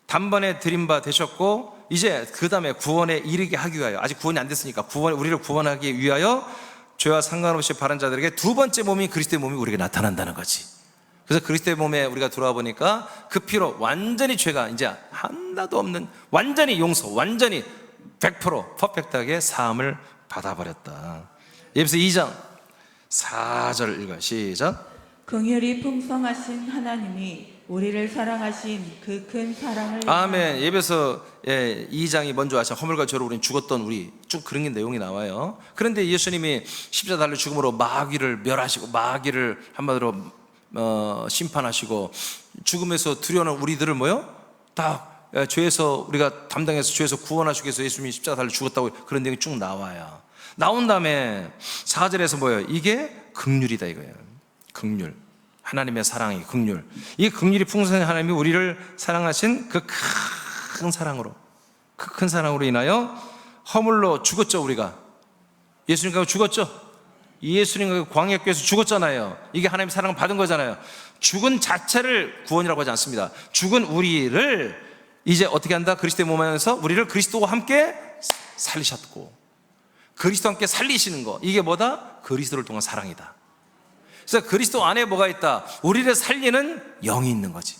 단번에 드린 바 되셨고, 이제 그 다음에 구원에 이르게 하기 위하여, 아직 구원이 안 됐으니까 우리를 구원하기 위하여 죄와 상관없이 바른 자들에게 두 번째 몸이 그리스도의 몸이 우리에게 나타난다는 거지. 그래서 그리스도의 몸에 우리가 들어와 보니까 그 피로 완전히 죄가 이제 하나도 없는, 완전히 용서, 완전히 100% 퍼펙트하게 사함을 받아버렸다. 에베소 2장 4절 읽어요. 시작. 긍휼이 풍성하신 하나님이 우리를 사랑하신 그 큰 사랑을. 아멘. 예배서 2장이 먼저 하신 허물과 죄로 우리는 죽었던 우리, 쭉 그런 게 내용이 나와요. 그런데 예수님이 십자가 달려 죽음으로 마귀를 멸하시고, 마귀를 한마디로 심판하시고, 죽음에서 두려워하는 우리들을 뭐요? 다 죄에서 우리가 담당해서 죄에서 구원하시기 위해서 예수님이 십자가 달려 죽었다고, 그런 내용이 쭉 나와요. 나온 다음에 4절에서 뭐예요? 이게 긍휼이다 이거예요. 긍휼. 하나님의 사랑이 긍휼. 이 긍휼이 풍성한 하나님이 우리를 사랑하신 그 큰 사랑으로, 그 큰 사랑으로 인하여 허물로 죽었죠. 우리가 예수님과 죽었죠. 예수님과 광야교에서 죽었잖아요. 이게 하나님의 사랑을 받은 거잖아요. 죽은 자체를 구원이라고 하지 않습니다. 죽은 우리를 이제 어떻게 한다? 그리스도의 몸 안에서 우리를 그리스도와 함께 살리셨고, 그리스도와 함께 살리시는 거, 이게 뭐다? 그리스도를 통한 사랑이다. 그래서 그리스도 안에 뭐가 있다? 우리를 살리는 영이 있는 거지.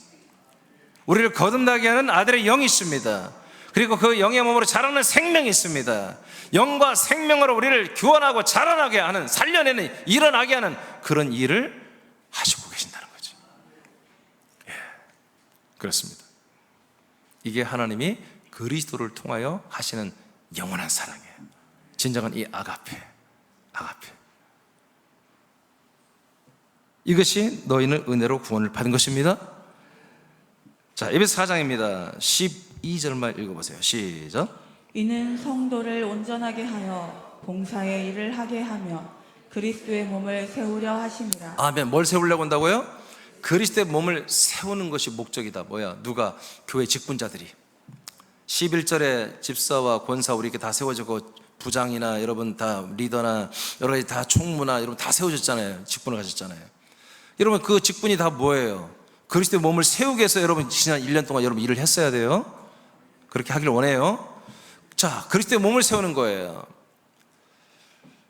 우리를 거듭나게 하는 아들의 영이 있습니다. 그리고 그 영의 몸으로 자라는 생명이 있습니다. 영과 생명으로 우리를 교환하고 자라나게 하는, 살려내는, 일어나게 하는 그런 일을 하시고 계신다는 거죠. 예, 그렇습니다. 이게 하나님이 그리스도를 통하여 하시는 영원한 사랑이에요. 진정한 이 아가페. 이것이 너희는 은혜로 구원을 받은 것입니다. 자, 에베소 4장입니다. 12절만 읽어보세요. 시작. 이는 성도를 온전하게 하여 봉사의 일을 하게 하며 그리스도의 몸을 세우려 하심이라. 아멘. 뭘 세우려고 한다고요? 그리스도의 몸을 세우는 것이 목적이다. 뭐야? 누가? 교회 직분자들이. 11절에 집사와 권사 우리 이렇게 다 세워지고, 부장이나 여러분 다 리더나 여러 가지 다 총무나 여러분 다 세워졌잖아요. 직분을 가졌잖아요. 여러분 그 직분이 다 뭐예요? 그리스도의 몸을 세우기 위해서 여러분 지난 1년 동안 여러분 일을 했어야 돼요. 그렇게 하길 원해요. 자, 그리스도의 몸을 세우는 거예요.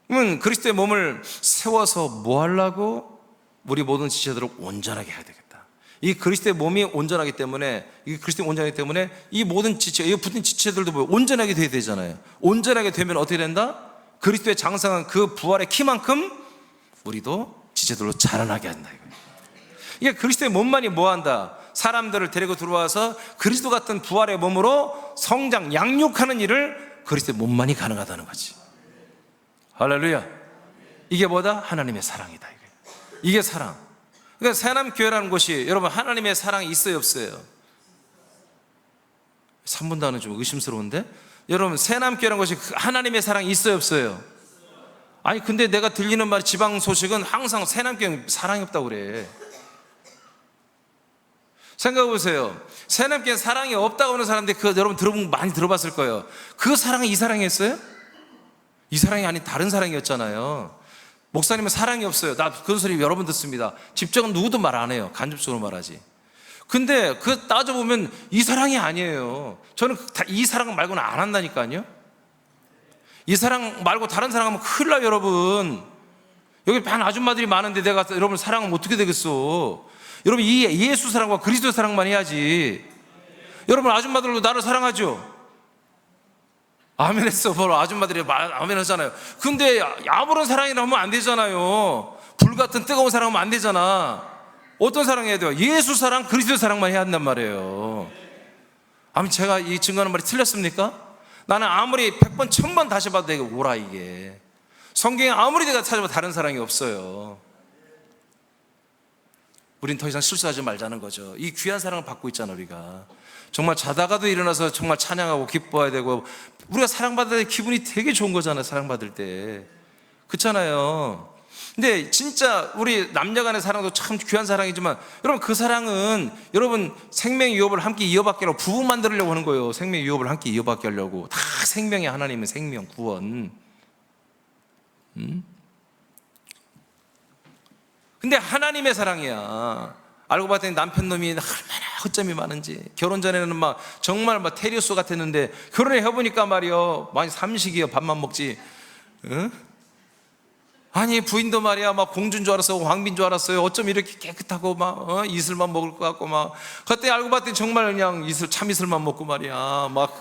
그러면 그리스도의 몸을 세워서 뭐 하려고? 우리 모든 지체들을 온전하게 해야 되겠다. 이 그리스도의 몸이 온전하기 때문에, 이 그리스도의 온전하기 때문에 이 모든 지체, 이 붙은 지체들도 뭐 온전하게 돼야 되잖아요. 온전하게 되면 어떻게 된다? 그리스도의 장성한 그 부활의 키만큼 우리도 지체들로 자라나게 한다 이거예요. 이게 그리스도의 몸만이 뭐 한다? 사람들을 데리고 들어와서 그리스도 같은 부활의 몸으로 성장, 양육하는 일을 그리스도의 몸만이 가능하다는 거지. 할렐루야. 이게 뭐다? 하나님의 사랑이다 이거예요. 이게 사랑. 그러니까 새남교회라는 곳이 여러분 하나님의 사랑이 있어요 없어요? 3분 단은 좀 의심스러운데, 여러분 새남교회라는 곳이 하나님의 사랑이 있어요 없어요? 아니 근데 내가 들리는 말, 지방 소식은 항상 새남교회 사랑이 없다고 그래. 생각해 보세요. 하나님께 사랑이 없다고 하는 사람들 여러분 많이 들어봤을 거예요. 그 사랑이 이 사랑이었어요? 이 사랑이 아닌 다른 사랑이었잖아요. 목사님은 사랑이 없어요. 나 그런 소리 여러 번 듣습니다. 직접은 누구도 말 안 해요. 간접적으로 말하지. 근데 그 따져보면 이 사랑이 아니에요. 저는 이 사랑 말고는 안 한다니까요. 이 사랑 말고 다른 사랑하면 큰일 나요, 여러분. 여기 반 아줌마들이 많은데 내가 여러분 사랑하면 어떻게 되겠어? 여러분 이 예수 사랑과 그리스도 사랑만 해야지. 여러분 아줌마들도 나를 사랑하죠? 아멘 했어. 바로 아줌마들이 아멘 하잖아요. 근데 아무런 사랑이라 하면 안 되잖아요. 불 같은 뜨거운 사랑하면 안 되잖아. 어떤 사랑 해야 돼요? 예수 사랑, 그리스도 사랑만 해야 한단 말이에요. 아멘, 제가 이 증거하는 말이 틀렸습니까? 나는 아무리 100번, 1000번 다시 봐도 이게 오라 이게. 성경에 아무리 내가 찾아봐도 다른 사랑이 없어요. 우린 더 이상 실수하지 말자는 거죠. 이 귀한 사랑을 받고 있잖아 우리가. 정말 자다가도 일어나서 정말 찬양하고 기뻐해야 되고, 우리가 사랑받을 때 기분이 되게 좋은 거잖아요. 사랑받을 때 그렇잖아요. 근데 진짜 우리 남녀간의 사랑도 참 귀한 사랑이지만, 여러분 그 사랑은 여러분 생명 유업을 함께 이어받게 하려고 부부 만들려고 하는 거예요. 생명 유업을 함께 이어받게 하려고. 다 생명의 하나님의 생명 구원. 근데 하나님의 사랑이야. 알고 봤더니 남편 놈이 얼마나 허점이 많은지. 결혼 전에는 막 정말 막 테리우스 같았는데 결혼해 해보니까 말이요, 많이 삼식이요. 밥만 먹지. 응? 아니 부인도 말이야 막 공주인 줄 알았어, 왕비인 줄 알았어요. 어쩜 이렇게 깨끗하고 막 이슬만 먹을 것 같고 막. 그때 알고 봤더니 정말 그냥 참 이슬만 먹고 말이야 막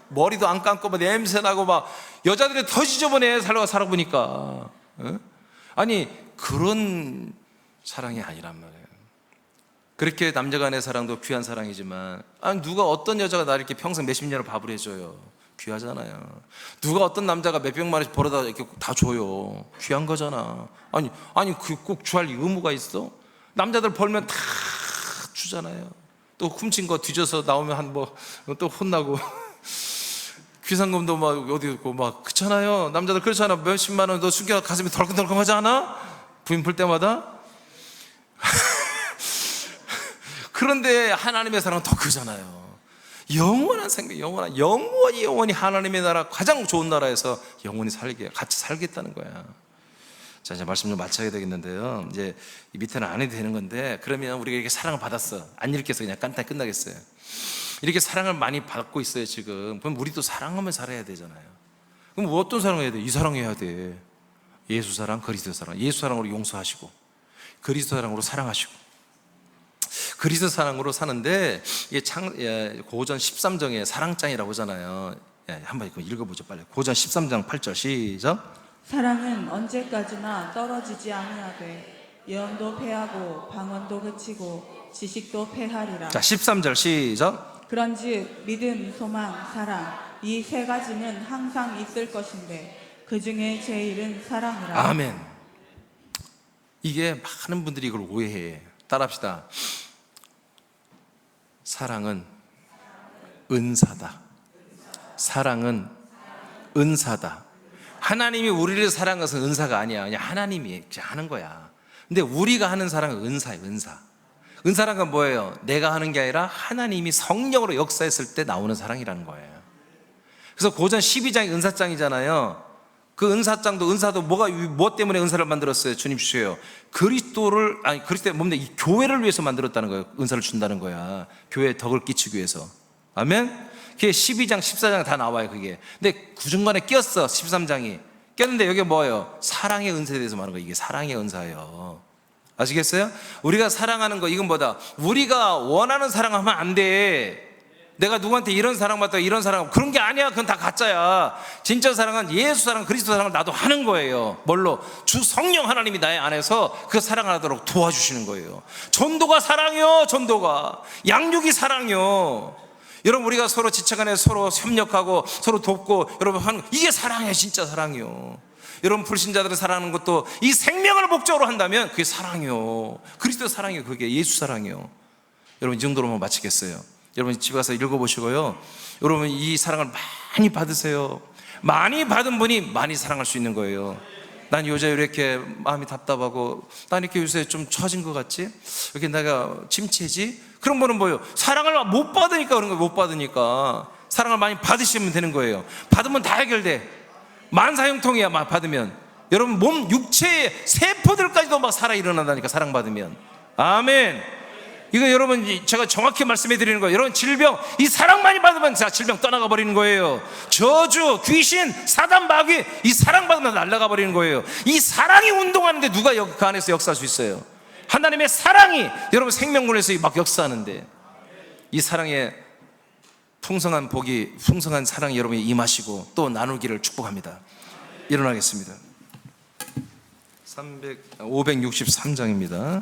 머리도 안 감고 막 냄새 나고 막. 여자들이 더 지저분해 살아보니까. 아니 그런 사랑이 아니란 말이에요. 그렇게 남녀간의 사랑도 귀한 사랑이지만, 아니 누가 어떤 여자가 나 이렇게 평생 몇십 년을 밥을 해줘요? 귀하잖아요. 누가 어떤 남자가 몇 병만원씩 벌어다 이렇게 다 줘요? 귀한 거잖아. 아니 그 꼭 주할 의무가 있어? 남자들 벌면 다 주잖아요. 또 훔친 거 뒤져서 나오면 한 뭐 또 혼나고 귀상금도 막 어디 있고 막 그렇잖아요. 남자들 그렇잖아. 몇십만 원 너 숨겨 가슴이 덜컹덜컹 하지 않아? 부인 풀 때마다. 그런데 하나님의 사랑은 더 크잖아요. 영원한 생명, 영원히 하나님의 나라, 가장 좋은 나라에서 영원히 같이 살겠다는 거야. 자, 이제 말씀 좀 마쳐야 되겠는데요. 이제 이 밑에는 안 해도 되는 건데, 그러면 우리가 이렇게 사랑을 받았어. 안 읽겠어. 그냥 간단히 끝나겠어요. 이렇게 사랑을 많이 받고 있어요, 지금. 그럼 우리도 사랑하며 살아야 되잖아요. 그럼 어떤 사랑을 해야 돼? 이 사랑해야 돼. 예수 사랑, 그리스도 사랑. 예수 사랑으로 용서하시고, 그리스도 사랑으로 사랑하시고. 그리스도 사랑으로 사는데, 이게 고전 13장에 사랑장이라고 하잖아요. 한번 읽어보죠, 빨리. 고전 13장 8절 시작. 사랑은 언제까지나 떨어지지 아니하되 예언도 패하고 방언도 그치고 지식도 패하리라. 자, 13절 시작. 그런즉 믿음, 소망, 사랑 이 세 가지는 항상 있을 것인데 그 중에 제일은 사랑이라. 아멘. 이게 많은 분들이 이걸 오해해. 따라합시다. 사랑은 은사다. 사랑은 은사다. 하나님이 우리를 사랑하는 것은 은사가 아니야. 그냥 하나님이 하는 거야. 근데 우리가 하는 사랑은 은사예요. 은사란 건 뭐예요? 내가 하는 게 아니라 하나님이 성령으로 역사했을 때 나오는 사랑이라는 거예요. 그래서 고전 12장이 은사장이잖아요. 그 은사도 뭐 때문에 은사를 만들었어요? 주님 주세요. 그리스도 뭔데? 이 교회를 위해서 만들었다는 거예요. 은사를 준다는 거야. 교회에 덕을 끼치기 위해서. 아멘? 그게 12장, 14장 다 나와요, 그게. 근데 그 중간에 꼈어, 13장이. 꼈는데 여기 뭐예요? 사랑의 은사에 대해서 말하는 거예요. 이게 사랑의 은사예요. 아시겠어요? 우리가 사랑하는 거, 이건 뭐다? 우리가 원하는 사랑하면 안 돼. 내가 누구한테 이런 사랑 받다 이런 사랑, 그런 게 아니야. 그건 다 가짜야. 진짜 사랑은 예수 사랑, 그리스도 사랑을 나도 하는 거예요. 뭘로? 주 성령 하나님이 나의 안에서 그 사랑을 하도록 도와주시는 거예요. 전도가 사랑이요. 전도가 양육이 사랑이요. 여러분 우리가 서로 지체간에 서로 협력하고 서로 돕고 여러분 하는, 이게 사랑이에요. 진짜 사랑이요. 여러분 불신자들을 사랑하는 것도 이 생명을 목적으로 한다면 그게 사랑이요. 그리스도 사랑이요. 그게 예수 사랑이요. 여러분 이 정도로만 마치겠어요. 여러분 집에 가서 읽어보시고요. 여러분 이 사랑을 많이 받으세요. 많이 받은 분이 많이 사랑할 수 있는 거예요. 난 요새 이렇게 마음이 답답하고, 난 이렇게 요새 좀 처진 것 같지? 이렇게 내가 침체지? 그런 거는 뭐예요? 사랑을 못 받으니까 그런 거예요. 못 받으니까. 사랑을 많이 받으시면 되는 거예요. 받으면 다 해결돼. 만사형통이야. 막 받으면. 여러분 몸 육체의 세포들까지도 막 살아 일어난다니까, 사랑받으면. 아멘. 이거 여러분 제가 정확히 말씀해 드리는 거예요. 여러분 질병, 이 사랑만이 받으면 자 질병 떠나가 버리는 거예요. 저주, 귀신, 사단, 마귀, 이 사랑 받으면 날아가 버리는 거예요. 이 사랑이 운동하는데 누가 그 안에서 역사할 수 있어요? 하나님의 사랑이 여러분 생명군에서 막 역사하는데, 이 사랑의 풍성한 복이, 풍성한 사랑이 여러분이 임하시고 또 나누기를 축복합니다. 일어나겠습니다. 563장입니다